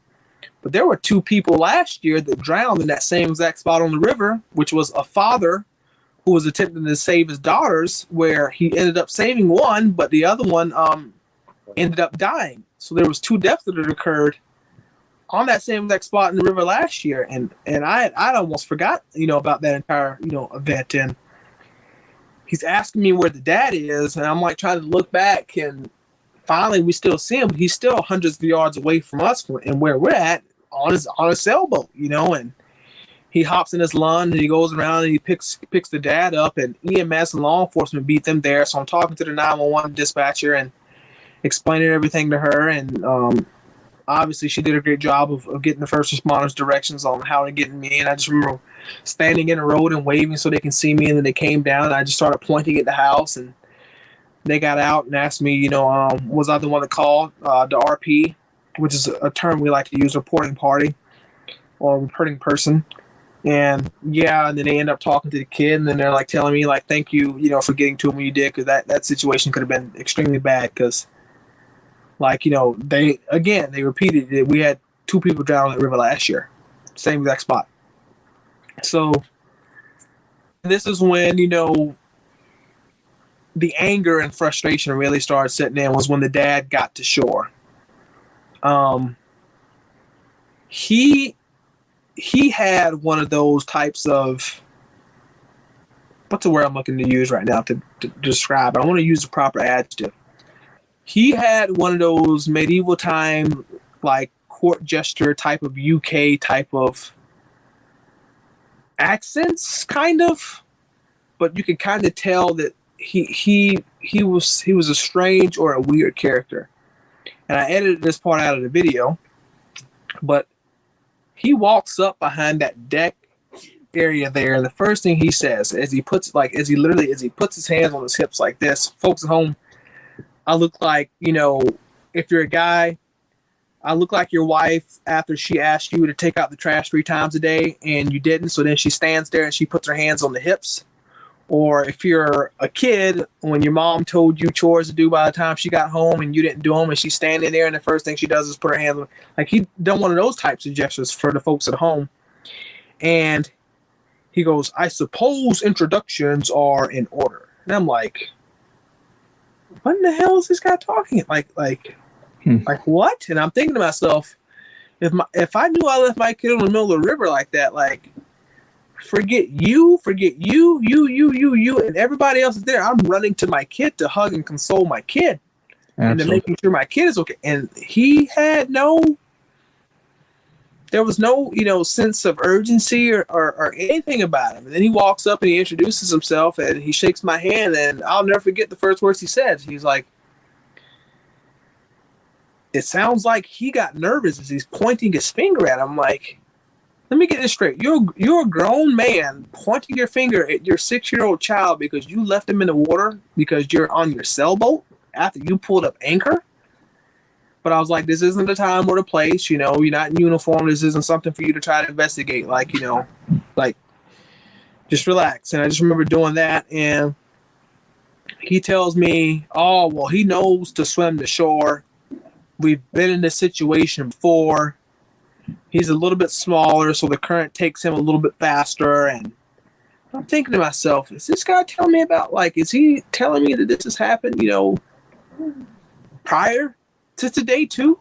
Speaker 1: But there were 2 people last year that drowned in that same exact spot on the river, which was a father who was attempting to save his daughters, where he ended up saving one, but the other one ended up dying. So there was 2 deaths that had occurred on that same exact spot in the river last year. And I'd almost forgot, about that entire, event. And he's asking me where the dad is, and I'm like trying to look back, and finally we still see him. He's still hundreds of yards away from us and where we're at, on his sailboat, and he hops in his lawn and he goes around and he picks the dad up, and EMS and law enforcement beat them there. So I'm talking to the 911 dispatcher and explaining everything to her, and obviously she did a great job of getting the first responders directions on how to get me. And I just remember standing in the road and waving so they can see me, and then they came down and I just started pointing at the house, and they got out and asked me, was I the one that called the RP, which is a term we like to use, reporting party or reporting person. And and then they end up talking to the kid, and then they're like telling me like, thank you, for getting to him when you did, because that situation could have been extremely bad, because they repeated it. We had 2 people drown in that river last year, same exact spot. So this is when, the anger and frustration really started setting in, was when the dad got to shore. He had one of those types of, what's the word I'm looking to use right now to describe it? I want to use the proper adjective. He had one of those medieval time, like court gesture type of UK type of accents, kind of, but you could kind of tell that he was a strange or a weird character. And I edited this part out of the video, but he walks up behind that deck area there, and the first thing he says, as he puts his hands on his hips like this, folks at home, I look like, if you're a guy, I look like your wife after she asked you to take out the trash 3 times a day and you didn't, so then she stands there and she puts her hands on the hips. Or if you're a kid, when your mom told you chores to do by the time she got home and you didn't do them, and she's standing there and the first thing she does is put her hands on, like, he done one of those types of gestures for the folks at home. And he goes, I suppose introductions are in order. And I'm like, what in the hell is this guy talking? Like what? And I'm thinking to myself, if I knew I left my kid in the middle of the river like that, like, forget you, and everybody else is there. I'm running to my kid to hug and console my kid. Absolutely. And to making sure my kid is okay. And he had there was no, sense of urgency or anything about him. And then he walks up and he introduces himself and he shakes my hand, and I'll never forget the first words he said. He's like, it sounds like he got nervous as he's pointing his finger at him. I'm like, let me get this straight. You're a grown man pointing your finger at your 6-year-old child because you left him in the water because you're on your sailboat after you pulled up anchor? But I was like, this isn't the time or the place. You're not in uniform. This isn't something for you to try to investigate. Like, just relax. And I just remember doing that. And he tells me, oh, well, he knows to swim to shore. We've been in this situation before. He's a little bit smaller, so the current takes him a little bit faster. And I'm thinking to myself, is this guy telling me about, is he telling me that this has happened, prior to today too?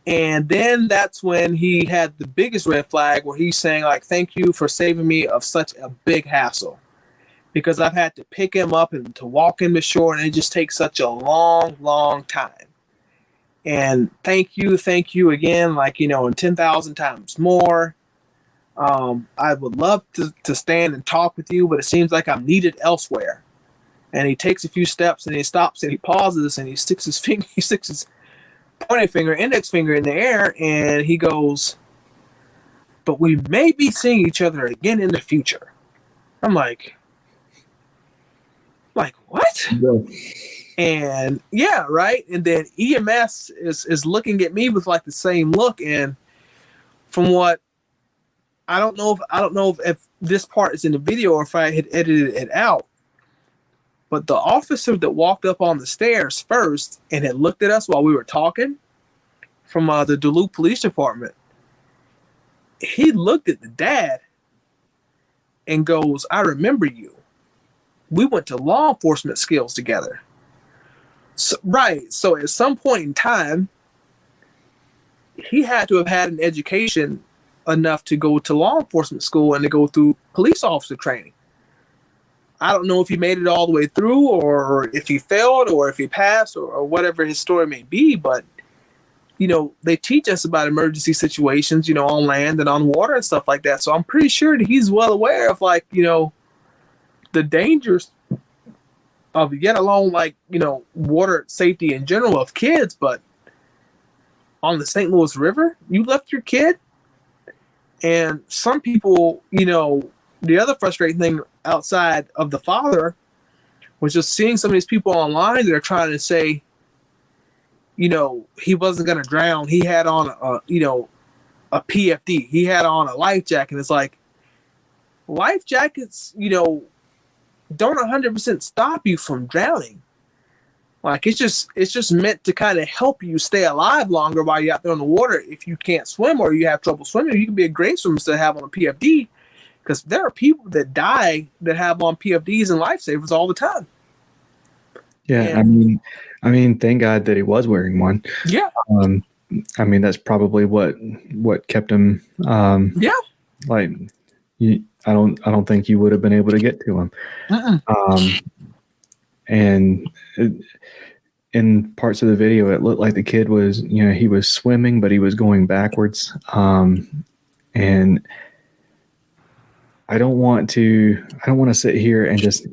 Speaker 1: And then that's when he had the biggest red flag, where he's saying, like, thank you for saving me of such a big hassle, because I've had to pick him up and to walk him to shore, and it just takes such a long, long time. And thank you again, and 10,000 times more. I would love to stand and talk with you, but it seems like I'm needed elsewhere. And he takes a few steps and he stops and he pauses and he sticks his pointing finger, index finger in the air, and he goes, but we may be seeing each other again in the future. I'm like, what? Yeah. And yeah, right. And then EMS is looking at me with the same look. And from what I don't know if this part is in the video or if I had edited it out, but the officer that walked up on the stairs first and had looked at us while we were talking from the Duluth Police Department, he looked at the dad and goes, I remember you. We went to law enforcement skills together. So, right. So at some point in time, he had to have had an education enough to go to law enforcement school and to go through police officer training. I don't know if he made it all the way through or if he failed or if he passed or whatever his story may be, but they teach us about emergency situations, on land and on water and stuff like that. So I'm pretty sure that he's well aware of the dangers of, yet alone, water safety in general of kids. But on the St. Louis River, you left your kid. And some people, the other frustrating thing outside of the father was just seeing some of these people online that are trying to say, he wasn't going to drown. He had on a PFD. He had on a life jacket. It's like, life jackets, don't 100% stop you from drowning. Like, it's just meant to kind of help you stay alive longer while you're out there on the water. If you can't swim or you have trouble swimming, you can be a great swimmer to have on a PFD, because there are people that die that have on PFDs and lifesavers all the time.
Speaker 3: Yeah,
Speaker 1: And,
Speaker 3: I mean, thank God that he was wearing one.
Speaker 1: Yeah.
Speaker 3: I mean, that's probably what kept him.
Speaker 1: Yeah.
Speaker 3: Like, I don't think you would have been able to get to him. And in parts of the video, it looked like the kid was, he was swimming, but he was going backwards. And I don't want to sit here and just,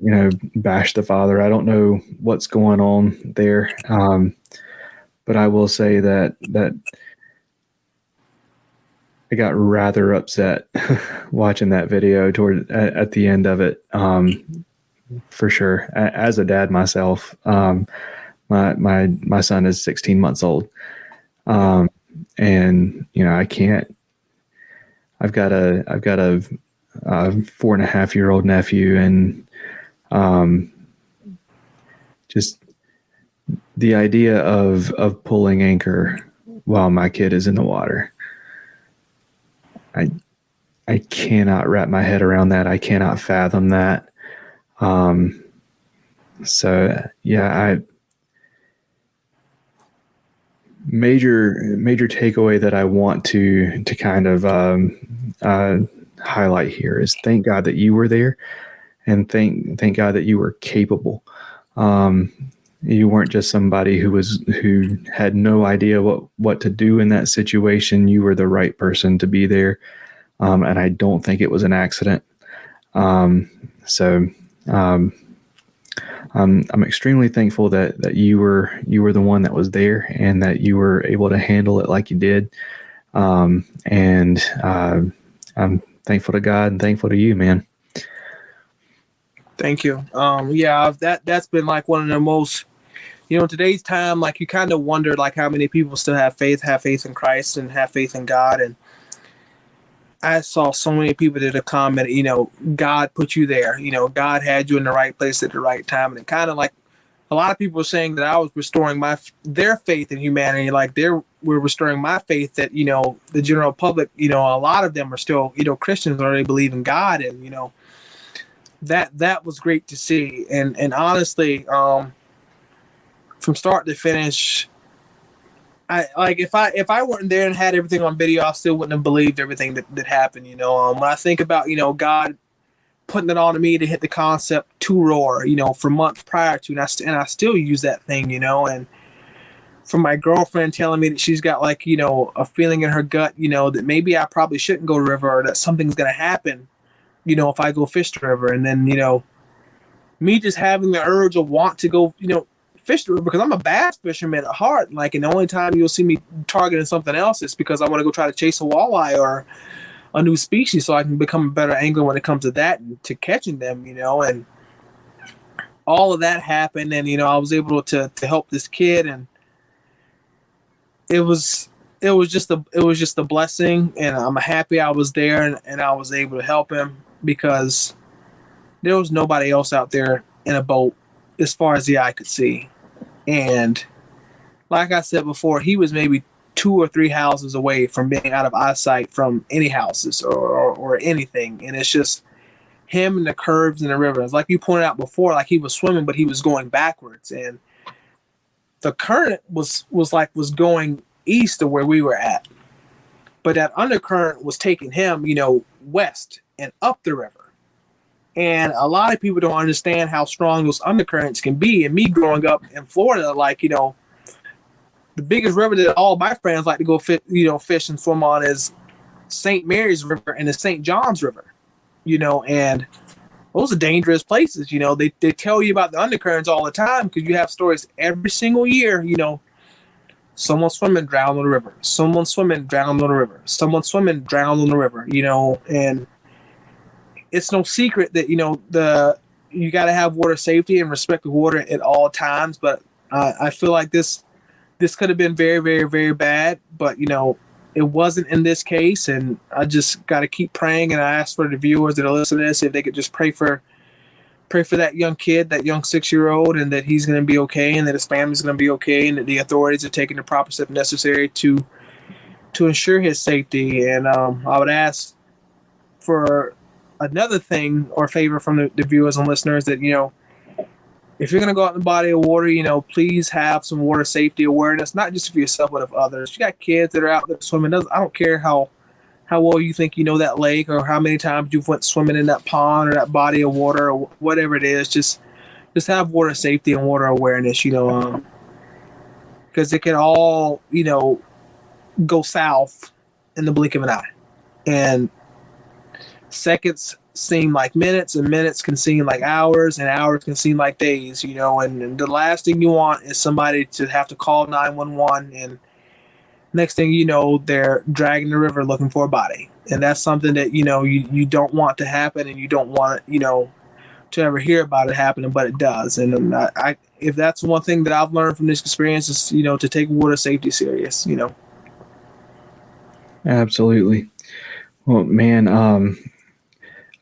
Speaker 3: bash the father. I don't know what's going on there. But I will say that I got rather upset watching that video at the end of it. For sure. As a dad myself, my son is 16 months old. And I can't, I've got a 4.5-year-old nephew, and just the idea of pulling anchor while my kid is in the water. I cannot wrap my head around that. I cannot fathom that. So yeah, major takeaway that I want to kind of highlight here is thank God that you were there, and thank God that you were capable. You weren't just somebody who had no idea what to do in that situation. You were the right person to be there. And I don't think it was an accident. So I'm extremely thankful that you were the one that was there, and that you were able to handle it like you did. And I'm thankful to God and thankful to you, man.
Speaker 1: Thank you. Yeah, that's been like one of the most, in today's time, like, you kind of wonder like how many people still have faith in Christ and have faith in God. And I saw so many people that have commented, God put you there. God had you in the right place at the right time. And it kind of like a lot of people were saying that I was restoring their faith in humanity. Like we're restoring my faith that, the general public, a lot of them are still, Christians, or they believe in God. And, that was great to see. And honestly, from start to finish, if I weren't there and had everything on video, I still wouldn't have believed everything that happened. When I think about, God putting it on me to hit the concept to roar, for months prior to, and I still use that thing, and from my girlfriend telling me that she's got like, a feeling in her gut, that maybe I probably shouldn't go to the river, or that something's going to happen, if I go fish the river. And then, me just having the urge of want to go, fish the river, because I'm a bass fisherman at heart. Like, and the only time you'll see me targeting something else is because I want to go try to chase a walleye or a new species, so I can become a better angler when it comes to that and to catching them, and all of that happened. And, I was able to help this kid, and it was just a blessing. And I'm happy I was there and I was able to help him, because there was nobody else out there in a boat as far as the eye could see. And like I said before, he was maybe 2 or 3 houses away from being out of eyesight from any houses or anything. And it's just him and the curves in the river. It's like you pointed out before, like he was swimming, but he was going backwards. And the current was going east of where we were at. But that undercurrent was taking him, west and up the river. And a lot of people don't understand how strong those undercurrents can be. And me growing up in Florida, like, the the biggest river that all my friends like to go fish and swim on is St. Mary's River and the St. John's River, and those are dangerous places. They tell you about the undercurrents all the time because you have stories every single year. Someone swimming, drowned in the river. Someone swimming, drowned in the river. Someone swimming, drowned in the river. And it's no secret that you got to have water safety and respect the water at all times. But I feel like this could have been very, very, very bad. But it wasn't in this case, and I just got to keep praying. And I ask for the viewers that are listening to this if they could just pray for that young kid, that young 6-year-old, and that he's going to be okay, and that his family's going to be okay, and that the authorities are taking the proper steps necessary to ensure his safety. And I would ask for another thing or favor from the viewers and listeners that if you're going to go out in the body of water, please have some water safety awareness, not just for yourself, but of others. You got kids that are out there swimming. I don't care how well you think you know that lake or how many times you've went swimming in that pond or that body of water or whatever it is. Just have water safety and water awareness, because it can all, go south in the blink of an eye. And seconds seem like minutes, and minutes can seem like hours, and hours can seem like days, and the last thing you want is somebody to have to call 911, and next thing you know, they're dragging the river looking for a body. And that's something that, you don't want to happen, and you don't want, to ever hear about it happening, but it does. And if that's one thing that I've learned from this experience is, to take water safety serious,
Speaker 3: Absolutely. Well, man,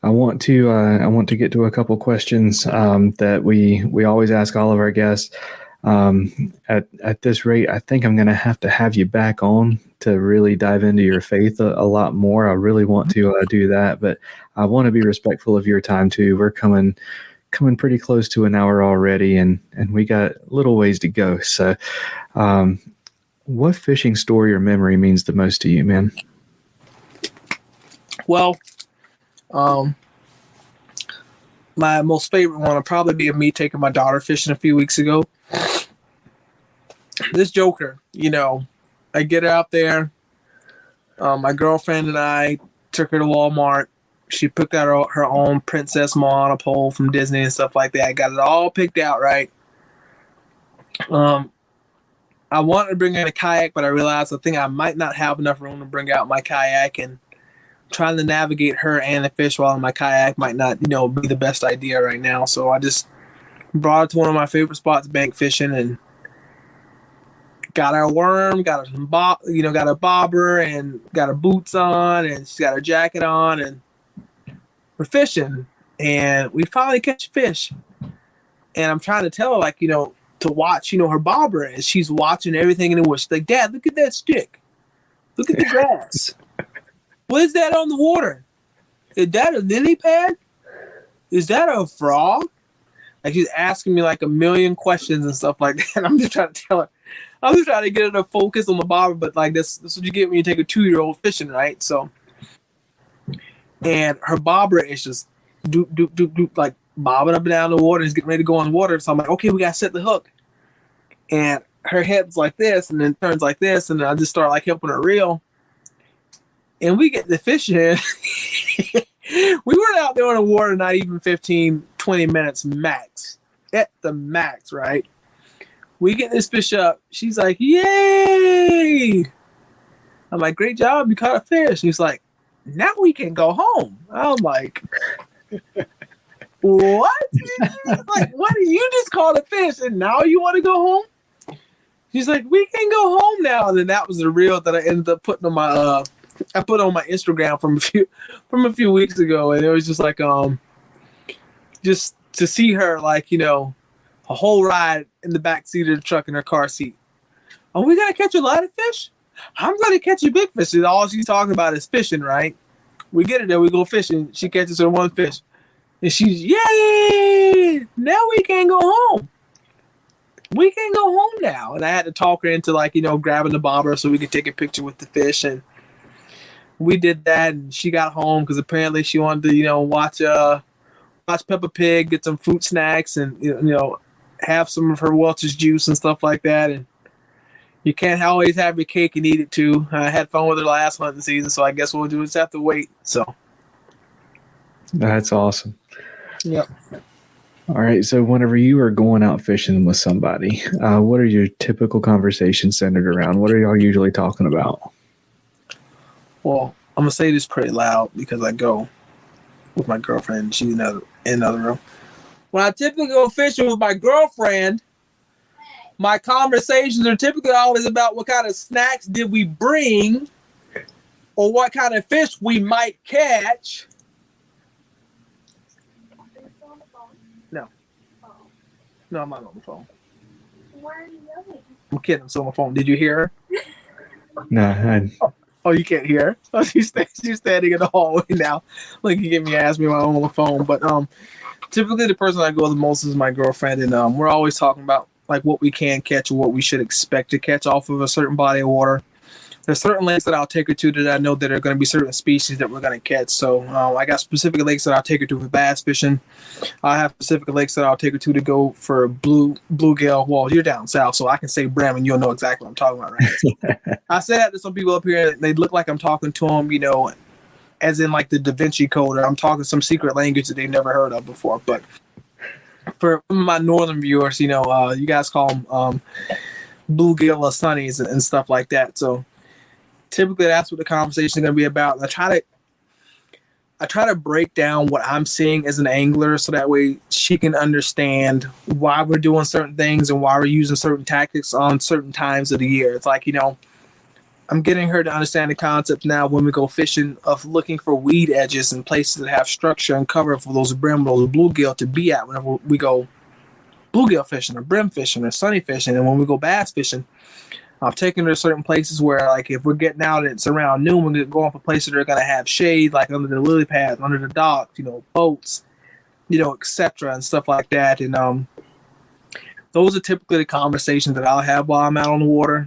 Speaker 3: I want to get to a couple questions that we always ask all of our guests. At this rate, I think I'm going to have you back on to really dive into your faith a lot more. I really want to do that, but I want to be respectful of your time too. We're coming pretty close to an hour already, and we got a little ways to go. So, what fishing story or memory means the most to you, man?
Speaker 1: Well, my most favorite one would probably be of me taking my daughter fishing a few weeks ago. This joker, I get her out there. My girlfriend and I took her to Walmart. She picked out her own Princess Moana pole from Disney and stuff like that. I got it all picked out, right? I wanted to bring in a kayak, but I realized I think I might not have enough room to bring out my kayak, and trying to navigate her and the fish while in my kayak might not, be the best idea right now. So I just brought her to one of my favorite spots, bank fishing, and got her a worm, got her got a bobber, and got her boots on, and she's got her jacket on, and we're fishing, and we finally catch a fish. And I'm trying to tell her, to watch, her bobber, and she's watching everything in the woods. She's like, Dad, look at that stick. Look at the grass. What is that on the water? Is that a lily pad? Is that a frog? She's asking me a million questions and stuff like that. And I'm just trying to tell her. I'm just trying to get her to focus on the bobber, but this is what you get when you take a 2-year-old fishing, right? So, and her bobber is just doop, doop, doop, doop, bobbing up and down the water. Is getting ready to go on the water. So I'm like, okay, we got to set the hook. And her head's like this, and then turns like this, and then I just start helping her reel. And we get the fish in. We weren't out there on the water not even 15, 20 minutes max. At the max, right? We get this fish up. She's like, yay! I'm like, great job, you caught a fish. He's like, now we can go home. I'm like, what? What? You just caught a fish and now you want to go home? She's like, we can go home now. And then that was the reel that I ended up putting on my I put on my Instagram from a few weeks ago, and it was just just to see her a whole ride in the back seat of the truck in her car seat. Are we gonna catch a lot of fish? I'm gonna catch a big fish. And all she's talking about is fishing, right? We get it there, we go fishing. She catches her one fish, and she's yay! Now we can go home. We can go home now. And I had to talk her into grabbing the bobber so we could take a picture with the fish, and we did that, and she got home because apparently she wanted to, watch Peppa Pig, get some fruit snacks, and have some of her Welch's juice and stuff like that. And You can't always have your cake and eat it too. I had fun with her last hunting season, so I guess we'll just have to wait. So
Speaker 3: That's awesome.
Speaker 1: yep.
Speaker 3: All right. So whenever you are going out fishing with somebody, what are your typical conversations centered around? What are y'all usually talking about?
Speaker 1: Well, I'm gonna say this pretty loud because I go with my girlfriend. She's in another room. When I typically go fishing with my girlfriend, my conversations are typically always about what kind of snacks did we bring, or what kind of fish we might catch. No, I'm not on the phone.
Speaker 4: Why are you yelling?
Speaker 1: I'm kidding. I'm still on the phone. Did you hear her?
Speaker 3: No,
Speaker 1: Oh, you can't hear her? Oh, she's standing in the hallway now. Like, you get me ask me while I'm on the phone. But typically the person I go with the most is my girlfriend, and we're always talking about like what we can catch or what we should expect to catch off of a certain body of water. There's certain lakes that I'll take her to that I know that are going to be certain species that we're going to catch. So I got specific lakes that I'll take her to for bass fishing. I have specific lakes that I'll take her to go for bluegill. Well, you're down south, so I can say brim, and you'll know exactly what I'm talking about, right? I say that to some people up here, and they look like I'm talking to them, as in like the Da Vinci Code, or I'm talking some secret language that they've never heard of before. But for my northern viewers, you guys call them bluegill or sunnies and stuff like that. So typically that's what the conversation is going to be about. And I try to break down what I'm seeing as an angler so that way she can understand why we're doing certain things and why we're using certain tactics on certain times of the year. It's like, I'm getting her to understand the concept now when we go fishing of looking for weed edges and places that have structure and cover for those brim, those bluegill to be at whenever we go bluegill fishing or brim fishing or sunny fishing. And when we go bass fishing, I'm taking her to certain places where, like, if we're getting out and it's around noon, we're going for places that are going to have shade, like under the lily pads, under the docks, boats, etc. and stuff like that. And those are typically the conversations that I'll have while I'm out on the water.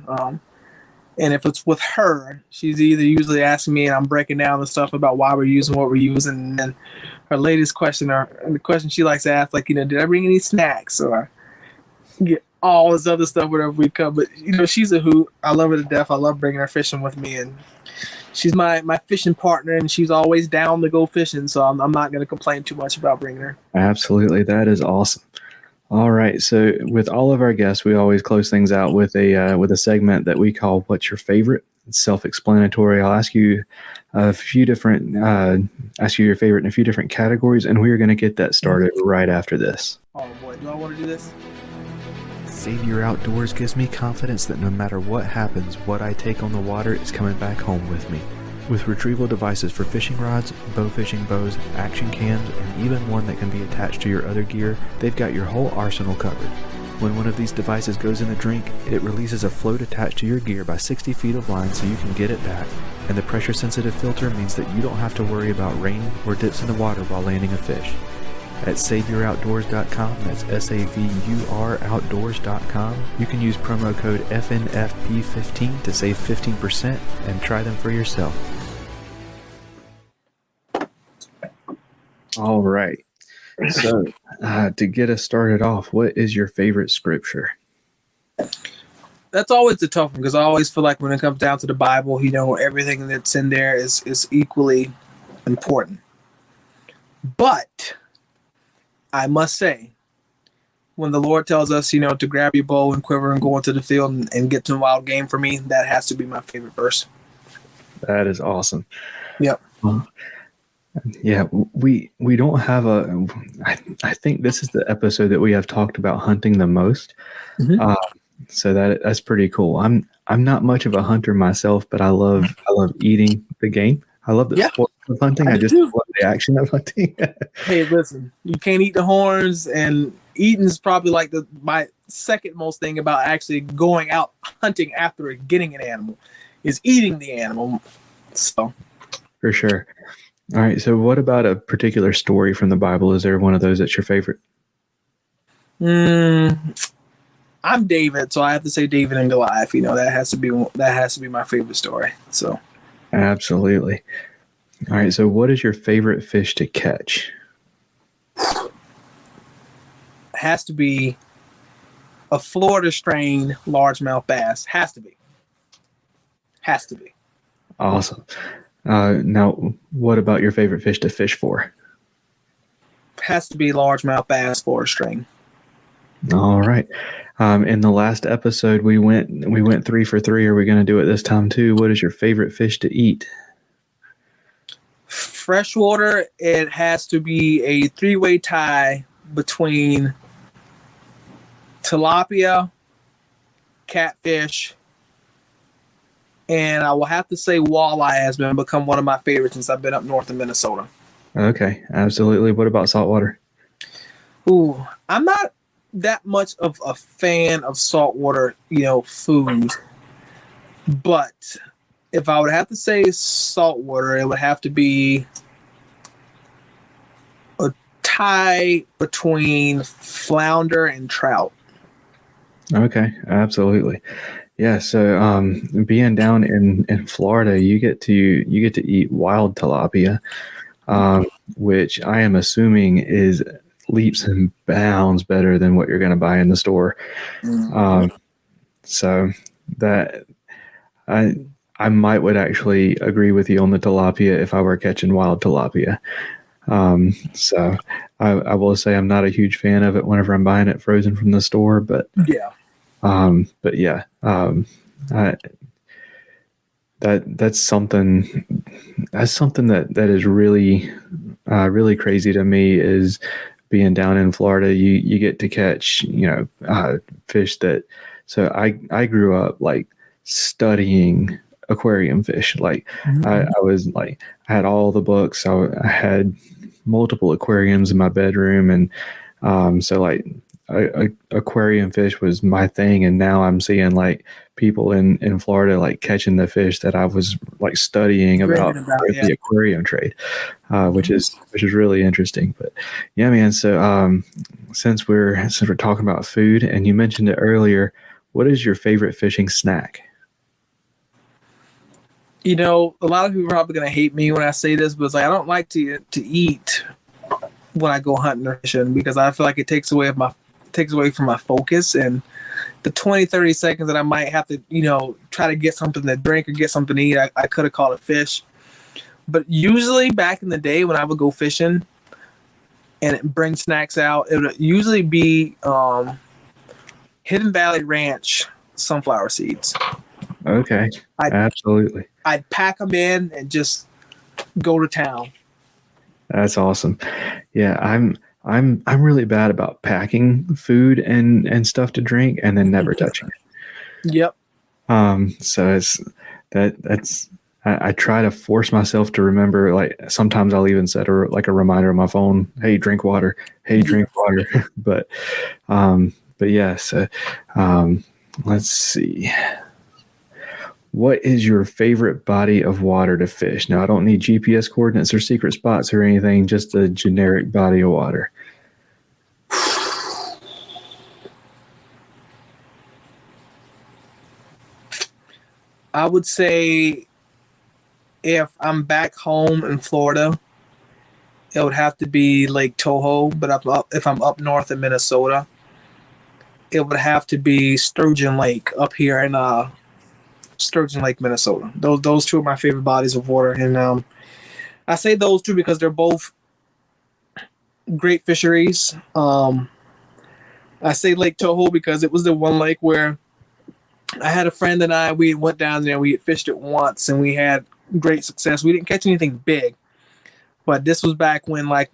Speaker 1: And if it's with her, she's either usually asking me and I'm breaking down the stuff about why we're using what we're using. And then her latest question, or the question she likes to ask, like, did I bring any snacks? Or get all this other stuff whenever we come. But, she's a hoot. I love her to death. I love bringing her fishing with me. And she's my fishing partner, and she's always down to go fishing. So I'm not going to complain too much about bringing her.
Speaker 3: absolutely. That is awesome. All right. So with all of our guests, we always close things out with a segment that we call "What's Your Favorite?" It's self-explanatory. I'll ask you a few different, ask you your favorite in a few different categories, and we are going to get that started right after this.
Speaker 1: Oh boy, do I want to do this?
Speaker 5: Savior Outdoors gives me confidence that no matter what happens, what I take on the water is coming back home with me. With retrieval devices for fishing rods, bow fishing bows, action cams, and even one that can be attached to your other gear, they've got your whole arsenal covered. When one of these devices goes in the drink, it releases a float attached to your gear by 60 feet of line so you can get it back, and the pressure-sensitive filter means that you don't have to worry about rain or dips in the water while landing a fish. At SaviorOutdoors.com, that's SAVUR Outdoors.com, you can use promo code FNFP15 to save 15% and try them for yourself.
Speaker 3: All right. So to get us started off, what is your favorite scripture?
Speaker 1: That's always the tough one because I always feel like when it comes down to the Bible, everything that's in there is equally important. But I must say, when the Lord tells us, to grab your bow and quiver and go into the field and get some wild game for me, that has to be my favorite verse.
Speaker 3: That is awesome.
Speaker 1: Yep.
Speaker 3: Yeah, we don't have I think this is the episode that we have talked about hunting the most.
Speaker 1: Mm-hmm.
Speaker 3: So that's pretty cool. I'm not much of a hunter myself, but I love eating the game. I love the sport of hunting. I just love the action of hunting.
Speaker 1: Hey, listen, you can't eat the horns, and eating is probably like my second most thing about actually going out hunting after getting an animal is eating the animal. So,
Speaker 3: for sure. All right. So, what about a particular story from the Bible? Is there one of those that's your favorite?
Speaker 1: I'm David, so I have to say David and Goliath. That has to be my favorite story. So.
Speaker 3: Absolutely. All right. So what is your favorite fish to catch?
Speaker 1: Has to be a Florida strain largemouth bass. Has to be. Has to be.
Speaker 3: Awesome. Now, what about your favorite fish to fish for?
Speaker 1: Has to be largemouth bass, Florida strain.
Speaker 3: All right. In the last episode, we went 3 for 3. Are we going to do it this time too? What is your favorite fish to eat?
Speaker 1: Freshwater, it has to be a 3-way tie between tilapia, catfish, and I will have to say walleye has become one of my favorites since I've been up north in Minnesota.
Speaker 3: Okay, absolutely. What about saltwater?
Speaker 1: Ooh, I'm not that much of a fan of saltwater, food. But if I would have to say saltwater, it would have to be a tie between flounder and trout.
Speaker 3: Okay, absolutely. Yeah, so being down in Florida, you get to eat wild tilapia, which I am assuming is leaps and bounds better than what you're going to buy in the store. So that I would actually agree with you on the tilapia if I were catching wild tilapia. So I will say I'm not a huge fan of it whenever I'm buying it frozen from the store, but
Speaker 1: yeah.
Speaker 3: That's something that is really really crazy to me is being down in Florida. You get to catch fish that. So I grew up like studying aquarium fish. Like I was like I had all the books. I had multiple aquariums in my bedroom, and so like aquarium fish was my thing. And now I'm seeing like people in Florida like catching the fish that I was like studying about the aquarium trade, which is really interesting. But yeah, man. So since we're talking about food, and you mentioned it earlier, what is your favorite fishing snack?
Speaker 1: A lot of people are probably gonna hate me when I say this, but it's like I don't like to eat when I go hunting or fishing because I feel like it takes away from my focus, and the 20-30 seconds that I might have to try to get something to drink or get something to eat, I could have caught a fish. But usually back in the day when I would go fishing and bring snacks out, it would usually be Hidden Valley Ranch sunflower seeds.
Speaker 3: Okay, absolutely.
Speaker 1: I'd pack them in and just go to town.
Speaker 3: That's awesome. Yeah, I'm really bad about packing food and stuff to drink and then never touching it.
Speaker 1: Yep.
Speaker 3: So I try to force myself to remember. Like sometimes I'll even set a reminder on my phone. Hey, drink water. Hey, drink water. But yeah. So let's see. What is your favorite body of water to fish? Now, I don't need GPS coordinates or secret spots or anything, just a generic body of water.
Speaker 1: I would say if I'm back home in Florida, it would have to be Lake Toho. But if I'm up north in Minnesota, it would have to be Sturgeon Lake up here in Sturgeon Lake, Minnesota. Those two are my favorite bodies of water, and I say those two because they're both great fisheries. I say Lake Toho because it was the one lake where I had a friend and we went down there. We had fished it once, and we had great success. We didn't catch anything big, but this was back when my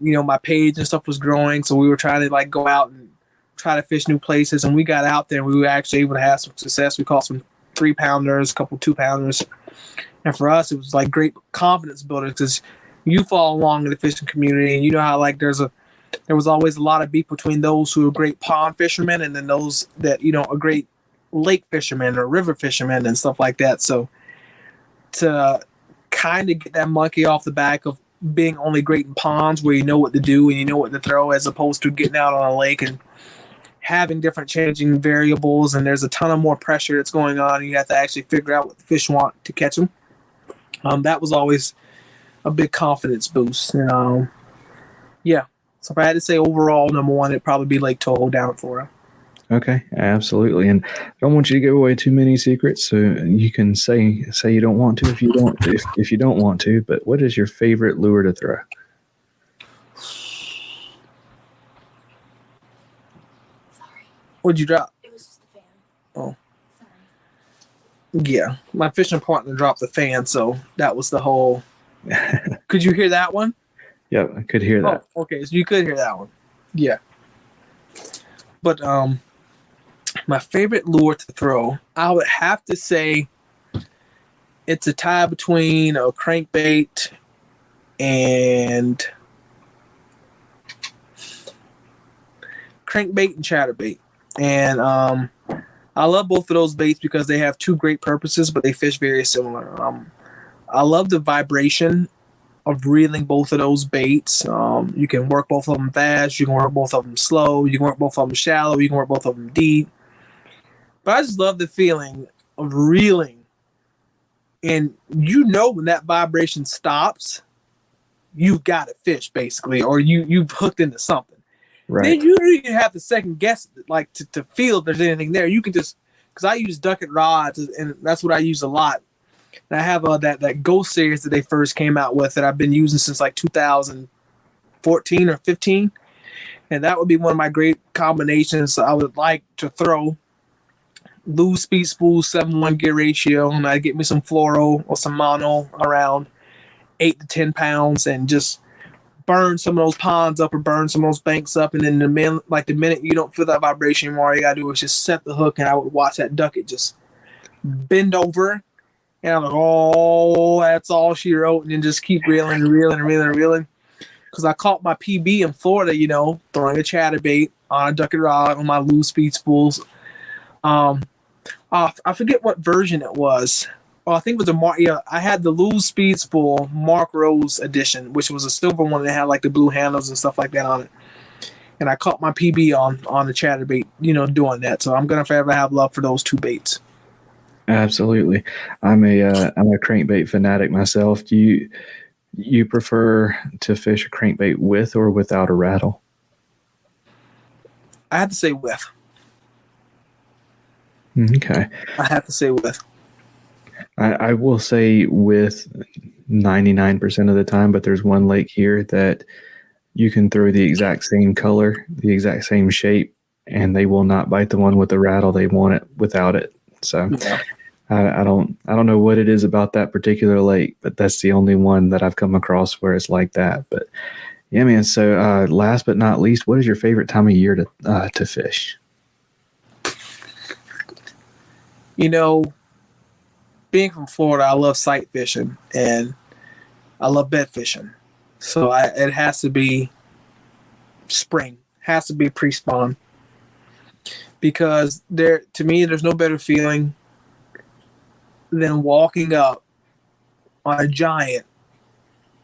Speaker 1: page and stuff was growing, so we were trying to go out and try to fish new places. And we got out there, and we were actually able to have some success. We caught some 3-pounders, a couple 2-pounders, and for us it was like great confidence builders because you follow along in the fishing community, and you know how there was always a lot of beef between those who are great pond fishermen and then those that are great lake fishermen or river fishermen and stuff like that. So to kind of get that monkey off the back of being only great in ponds where you know what to do and you know what to throw, as opposed to getting out on a lake and having different changing variables, and there's a ton of more pressure that's going on, and you have to actually figure out what the fish want to catch them. That was always a big confidence boost. Yeah. So if I had to say overall, number one, it'd probably be Lake Toho down in Florida.
Speaker 3: Okay, absolutely. And I don't want you to give away too many secrets, so you can say you don't want to if you don't want to. But what is your favorite lure to throw?
Speaker 1: What'd you drop?
Speaker 4: It was just a fan.
Speaker 1: Oh.
Speaker 4: Sorry.
Speaker 1: Yeah, my fishing partner dropped the fan, so that was the whole. Could you hear that one?
Speaker 3: Yep, I could hear that.
Speaker 1: Oh, okay, so you could hear that one. Yeah. But my favorite lure to throw, I would have to say it's a tie between a crankbait and chatterbait. And I love both of those baits because they have two great purposes, but they fish very similar. I love the vibration of reeling both of those baits. You can work both of them fast. You can work both of them slow. You can work both of them shallow. You can work both of them deep. But I just love the feeling of reeling. And you know when that vibration stops, you've got a fish, basically, or you've hooked into something.
Speaker 3: Right.
Speaker 1: Then you don't even have to second guess, like to feel if there's anything there. You can just, because I use ducket rods, and that's what I use a lot. And I have that Ghost series that they first came out with that I've been using since like 2014 or 15. And that would be one of my great combinations I would like to throw. Loose speed spool, 7-1 gear ratio, and I get me some fluoro or some mono around 8 to 10 pounds and just burn some of those ponds up or burn some of those banks up. And then the minute you don't feel that vibration anymore, all you gotta do is just set the hook, and I would watch that ducket just bend over. And I'm like, oh, that's all she wrote. And then just keep reeling. Because I caught my PB in Florida, throwing a chatterbait on a ducket rod on my loose speed spools. I forget what version it was. Well, I think it was I had the loose speed spool Mark Rose edition, which was a silver one that had like the blue handles and stuff like that on it. And I caught my PB on the chatterbait, doing that. So I'm gonna forever have love for those two baits.
Speaker 3: Absolutely. I'm a crankbait fanatic myself. Do you prefer to fish a crankbait with or without a rattle?
Speaker 1: I have to say with.
Speaker 3: Okay.
Speaker 1: I have to say with.
Speaker 3: I will say with 99% of the time, but there's one lake here that you can throw the exact same color, the exact same shape, and they will not bite the one with the rattle. They want it without it. So yeah. I don't know what it is about that particular lake, but that's the only one that I've come across where it's like that. But yeah, man. So last but not least, what is your favorite time of year to fish?
Speaker 1: Being from Florida, I love sight fishing and I love bed fishing. So it has to be spring, has to be pre-spawn, because to me, there's no better feeling than walking up on a giant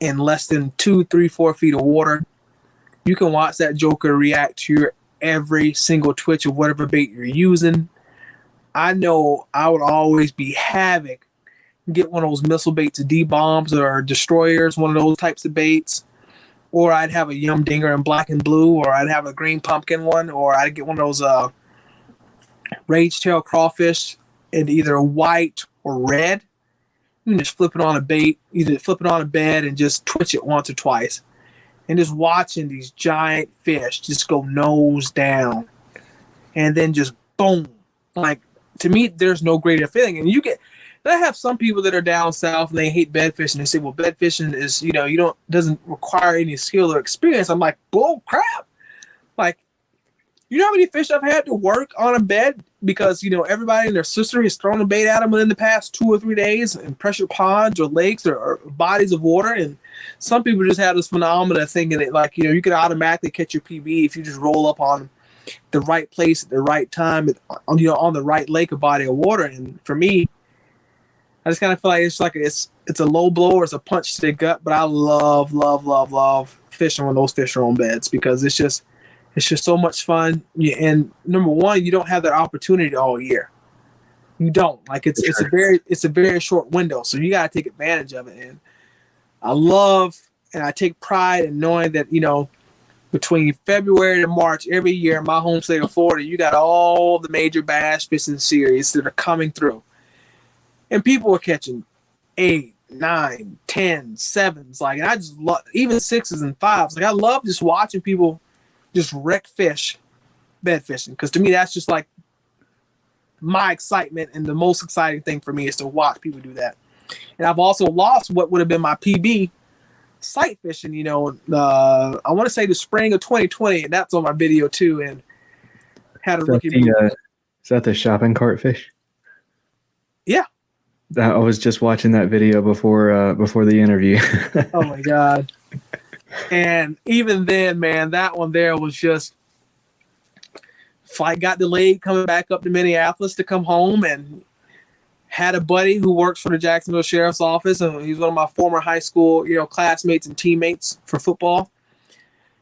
Speaker 1: in less than 2, 3, 4 feet of water. You can watch that joker react to your every single twitch of whatever bait you're using. I know I would always be havoc, get one of those missile baits, D-bombs or destroyers, one of those types of baits, or I'd have a yum dinger in black and blue, or I'd have a green pumpkin one, or I'd get one of those rage tail crawfish in either white or red. You can just flip it on a bait, either flip it on a bed and just twitch it once or twice, and just watching these giant fish just go nose down, and then just boom, like. To me, there's no greater feeling. And I have some people that are down south and they hate bed fishing. They say, well, bed fishing is, doesn't require any skill or experience. I'm like, bull crap. Like, you know how many fish I've had to work on a bed because, everybody and their sister has thrown a bait at them within the past 2 or 3 days in pressure ponds or lakes or bodies of water. And some people just have this phenomena thinking that, like, you could automatically catch your PB if you just roll up on the right place at the right time, on the right lake or body of water. And for me, I just kind of feel like it's a low blow or it's a punch to the gut. But I love fishing when those fish are on beds because it's just so much fun. And number one, you don't have that opportunity all year. You don't. Like it's a very short window, so you got to take advantage of it. And I love and I take pride in knowing that between February to March every year in my home state of Florida, you got all the major bass fishing series that are coming through. And people are catching 8, 9, 10, 7s. Like, and I just love, even 6s and 5s. Like, I love just watching people just wreck fish bed fishing. Because to me, that's just like my excitement. And the most exciting thing for me is to watch people do that. And I've also lost what would have been my PB sight fishing, I want to say the spring of 2020, and that's on my video too. And had a rookie.
Speaker 3: Is that the shopping cart fish?
Speaker 1: Yeah.
Speaker 3: I was just watching that video before the interview.
Speaker 1: Oh my God. And even then, man, that one there was just, flight got delayed coming back up to Minneapolis to come home, and had a buddy who works for the Jacksonville Sheriff's Office, and he's one of my former high school, classmates and teammates for football.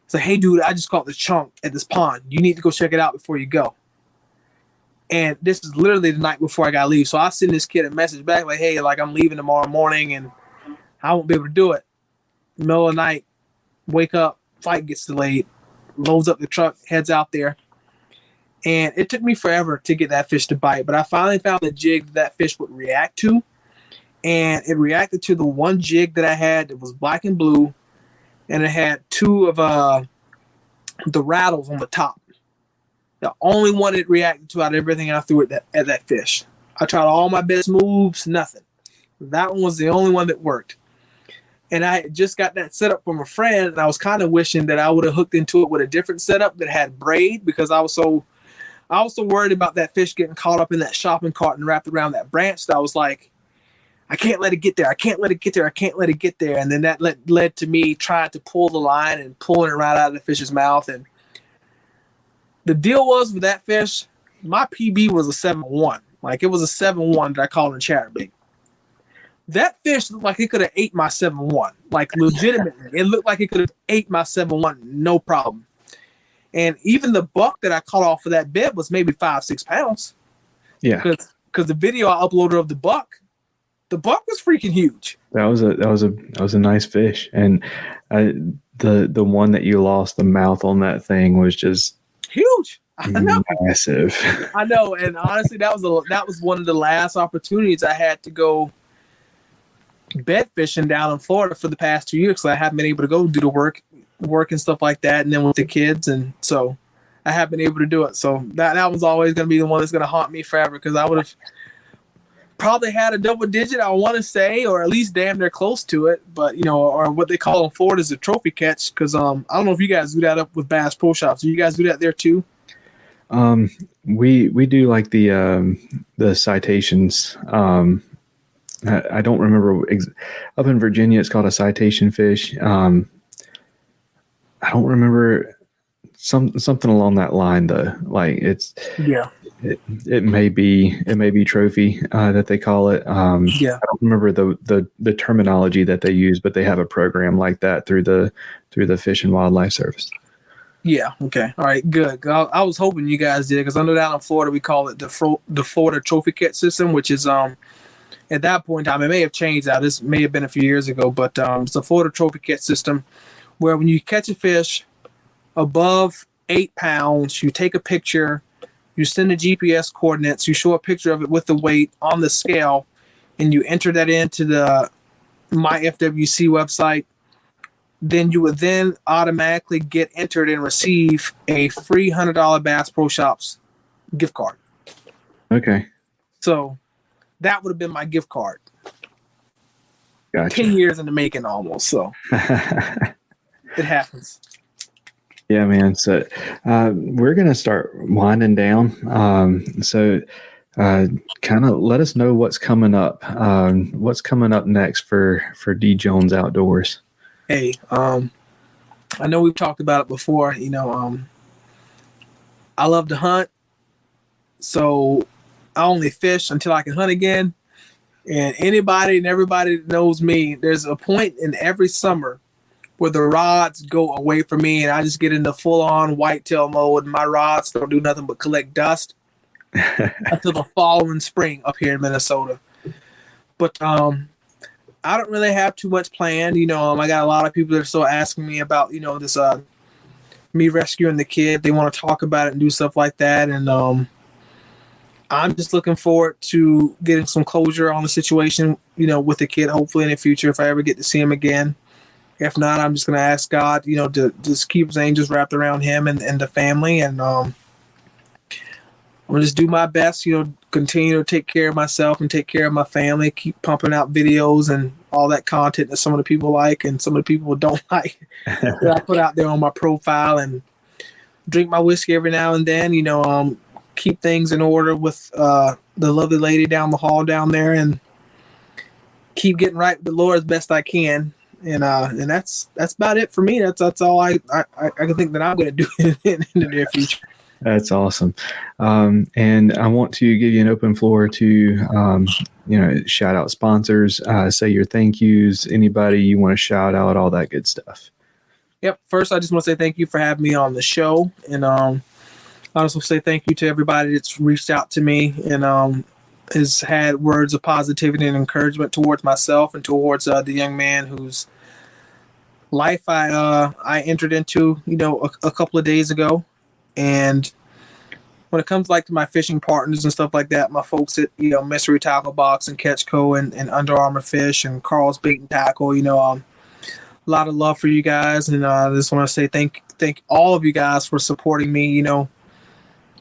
Speaker 1: It's like, hey, dude, I just caught this chunk at this pond. You need to go check it out before you go. And this is literally the night before I got to leave. So I send this kid a message back like, hey, like, I'm leaving tomorrow morning and I won't be able to do it. Middle of the night, wake up, flight gets delayed, loads up the truck, heads out there. And it took me forever to get that fish to bite, but I finally found the jig that fish would react to. And it reacted to the one jig that I had that was black and blue, and it had 2 of the rattles on the top. The only one it reacted to out of everything I threw at that fish. I tried all my best moves, nothing. That one was the only one that worked. And I just got that setup from a friend, and I was kind of wishing that I would have hooked into it with a different setup that had braid, because I was so worried about that fish getting caught up in that shopping cart and wrapped around that branch that I was like, I can't let it get there. I can't let it get there. I can't let it get there. And then that led to me trying to pull the line and pulling it right out of the fish's mouth. And the deal was with that fish, my PB was a 7-1. Like, it was a 7-1 that I called in chatterbait. That fish looked like it could have ate my 7-1. Like, legitimately. It looked like it could have ate my 7-1, no problem. And even the buck that I caught off of that bed was maybe 5-6 pounds.
Speaker 3: Yeah.
Speaker 1: Because the video I uploaded of the buck was freaking huge.
Speaker 3: That was a nice fish, and the one that you lost, the mouth on that thing was just
Speaker 1: huge. I know.
Speaker 3: Massive.
Speaker 1: I know, and honestly, that was one of the last opportunities I had to go bed fishing down in Florida for the past 2 years. So I haven't been able to go do the work and stuff like that, and then with the kids, and so I have been able to do it. So that was always going to be the one that's going to haunt me forever, because I would have probably had a double digit, I want to say, or at least damn near close to it. But or what they call in Florida is a trophy catch, because I don't know if you guys do that up with Bass Pro Shops. Do you guys do that there too?
Speaker 3: We do like the citations. I don't remember up in Virginia. It's called a citation fish. I don't remember something along that line though. Like it may be trophy that they call it. I don't remember the terminology that they use, but they have a program like that through the Fish and Wildlife Service.
Speaker 1: Yeah. Okay. All right. Good. I was hoping you guys did, because I know down in Florida we call it the Florida Trophy Catch System, which is at that point in time, it may have changed now. This may have been a few years ago, but it's the Florida Trophy Catch System, where when you catch a fish above 8 pounds, you take a picture, you send the GPS coordinates, you show a picture of it with the weight on the scale, and you enter that into the MyFWC website. Then you would then automatically get entered and receive a free $100 Bass Pro Shops gift card.
Speaker 3: Okay.
Speaker 1: So that would have been my gift card.
Speaker 3: Gotcha.
Speaker 1: 10 years in the making almost. So it happens.
Speaker 3: Yeah, man. So we're going to start winding down. So kind of let us know what's coming up. What's coming up next for D Jones Outdoors?
Speaker 1: Hey, I know we've talked about it before. I love to hunt, so I only fish until I can hunt again. And anybody and everybody that knows me, there's a point in every summer where the rods go away from me, and I just get into full-on whitetail mode. And my rods don't do nothing but collect dust until the following spring up here in Minnesota. But I don't really have too much planned. I got a lot of people that are still asking me about, this me rescuing the kid. They want to talk about it and do stuff like that. And I'm just looking forward to getting some closure on the situation, with the kid, hopefully in the future, if I ever get to see him again. If not, I'm just going to ask God, to just keep his angels wrapped around him and the family. And I'm going to just do my best, continue to take care of myself and take care of my family, keep pumping out videos and all that content that some of the people like and some of the people don't like that I put out there on my profile, and drink my whiskey every now and then, keep things in order with the lovely lady down the hall down there, and keep getting right with the Lord as best I can. And that's about it for me. That's all I can think that I'm going to do in the near future.
Speaker 3: That's awesome. And I want to give you an open floor to, shout out sponsors, say your thank yous, anybody you want to shout out, all that good stuff.
Speaker 1: Yep. First, I just want to say thank you for having me on the show. And I also say thank you to everybody that's reached out to me and has had words of positivity and encouragement towards myself and towards the young man whose life I entered into, a couple of days ago. And when it comes to my fishing partners and stuff like that, my folks at Mystery Tackle Box and Catch Co. and Under Armour Fish and Carl's Bait and Tackle, a lot of love for you guys. And I just want to say thank all of you guys for supporting me,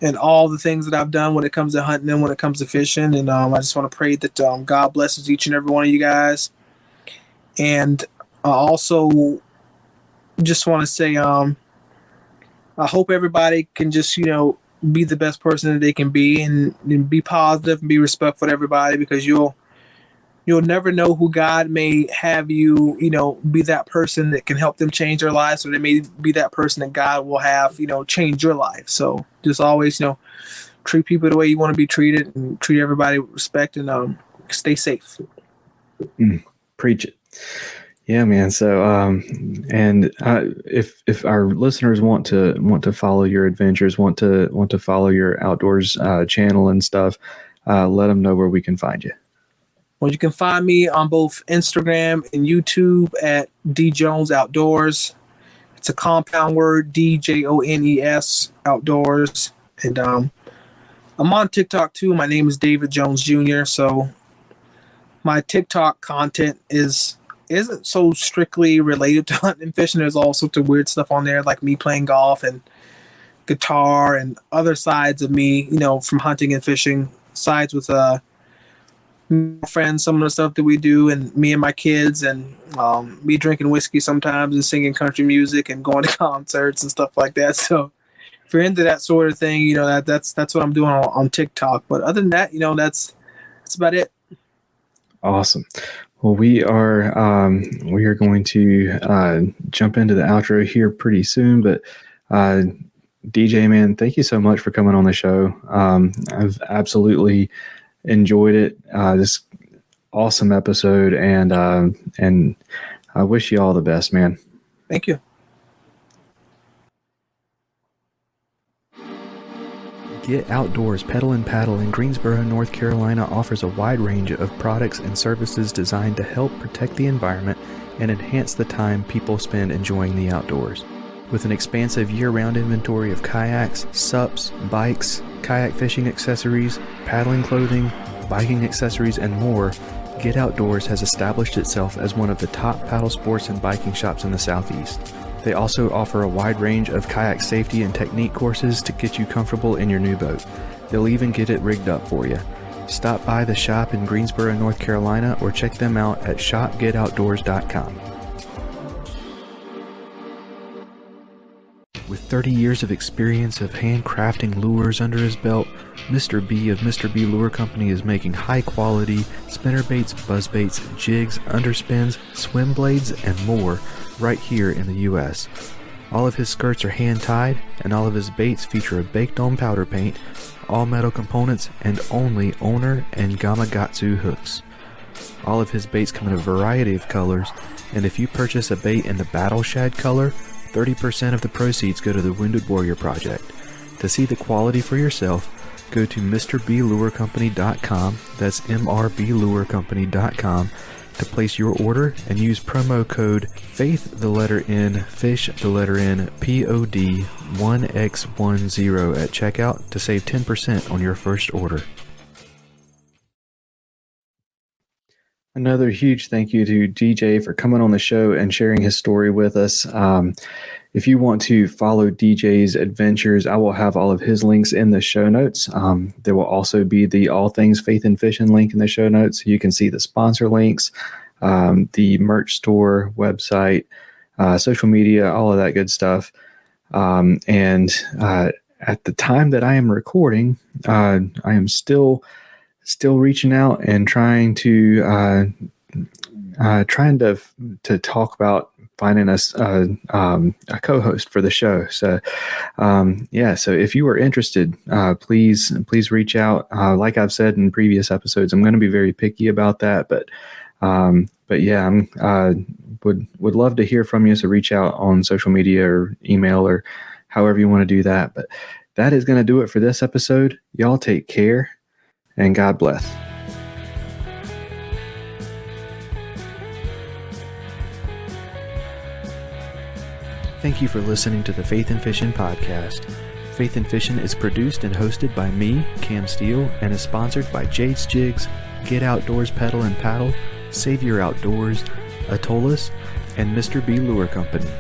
Speaker 1: and all the things that I've done when it comes to hunting and when it comes to fishing. And I just want to pray that God blesses each and every one of you guys. And I also just want to say I hope everybody can just, be the best person that they can be and be positive and be respectful to everybody, because you'll never know who God may have you, be that person that can help them change their lives, or they may be that person that God will have, change your life. So just always, treat people the way you want to be treated and treat everybody with respect, and stay safe.
Speaker 3: Preach it. Yeah, man. So, and if our listeners want to follow your adventures, want to follow your outdoors channel and stuff, let them know where we can find you.
Speaker 1: Well, you can find me on both Instagram and YouTube at djonesoutdoors. It's a compound word, DJONES outdoors, and I'm on TikTok too. My name is David Jones Jr. So my TikTok content isn't so strictly related to hunting and fishing. There's all sorts of weird stuff on there, like me playing golf and guitar and other sides of me, from hunting and fishing, sides with friends, some of the stuff that we do, and me and my kids, and me drinking whiskey sometimes and singing country music and going to concerts and stuff like that. So if you're into that sort of thing, that's what I'm doing on TikTok. But other than that, that's about it.
Speaker 3: Awesome. Well, we are going to jump into the outro here pretty soon, but DJ, man, thank you so much for coming on the show. I've absolutely enjoyed it. This awesome episode, and I wish you all the best, man.
Speaker 1: Thank you.
Speaker 5: Get Outdoors Pedal and Paddle in Greensboro, North Carolina offers a wide range of products and services designed to help protect the environment and enhance the time people spend enjoying the outdoors. With an expansive year-round inventory of kayaks, SUPs, bikes, kayak fishing accessories, paddling clothing, biking accessories, and more, Get Outdoors has established itself as one of the top paddle sports and biking shops in the Southeast. They also offer a wide range of kayak safety and technique courses to get you comfortable in your new boat. They'll even get it rigged up for you. Stop by the shop in Greensboro, North Carolina, or check them out at shopgetoutdoors.com. With 30 years of experience of handcrafting lures under his belt, Mr. B of Mr. B Lure Company is making high-quality spinnerbaits, buzzbaits, jigs, underspins, swim blades, and more right here in the U.S. All of his skirts are hand-tied, and all of his baits feature a baked-on powder paint, all metal components, and only Owner and Gamakatsu hooks. All of his baits come in a variety of colors, and if you purchase a bait in the Battle Shad color, 30% of the proceeds go to the Wounded Warrior Project. To see the quality for yourself, go to MrBLureCompany.com, that's MRBLureCompany.com, to place your order and use promo code FAITH, the letter N, FISH, the letter N, POD 1X10 at checkout to save 10% on your first order.
Speaker 3: Another huge thank you to DJ for coming on the show and sharing his story with us. If you want to follow DJ's adventures, I will have all of his links in the show notes. There will also be the All Things Faith and Fishing link in the show notes. You can see the sponsor links, the merch store, website, social media, all of that good stuff. And at the time that I am recording, I am still reaching out and trying to talk about finding us a co-host for the show. So, so if you are interested, please reach out. Like I've said in previous episodes, I'm going to be very picky about that, but yeah, would love to hear from you. So reach out on social media or email or however you want to do that. But that is going to do it for this episode. Y'all take care and God bless.
Speaker 5: Thank you for listening to the Faith and Fishing podcast. Faith and Fishing is produced and hosted by me, Cam Steele, and is sponsored by Jade's Jigs, Get Outdoors Pedal and Paddle, Savior Outdoors, Atollas, and Mr. B Lure Company.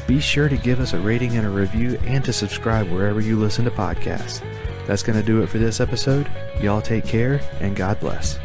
Speaker 5: Be sure to give us a rating and a review and to subscribe wherever you listen to podcasts. That's going to do it for this episode. Y'all take care and God bless.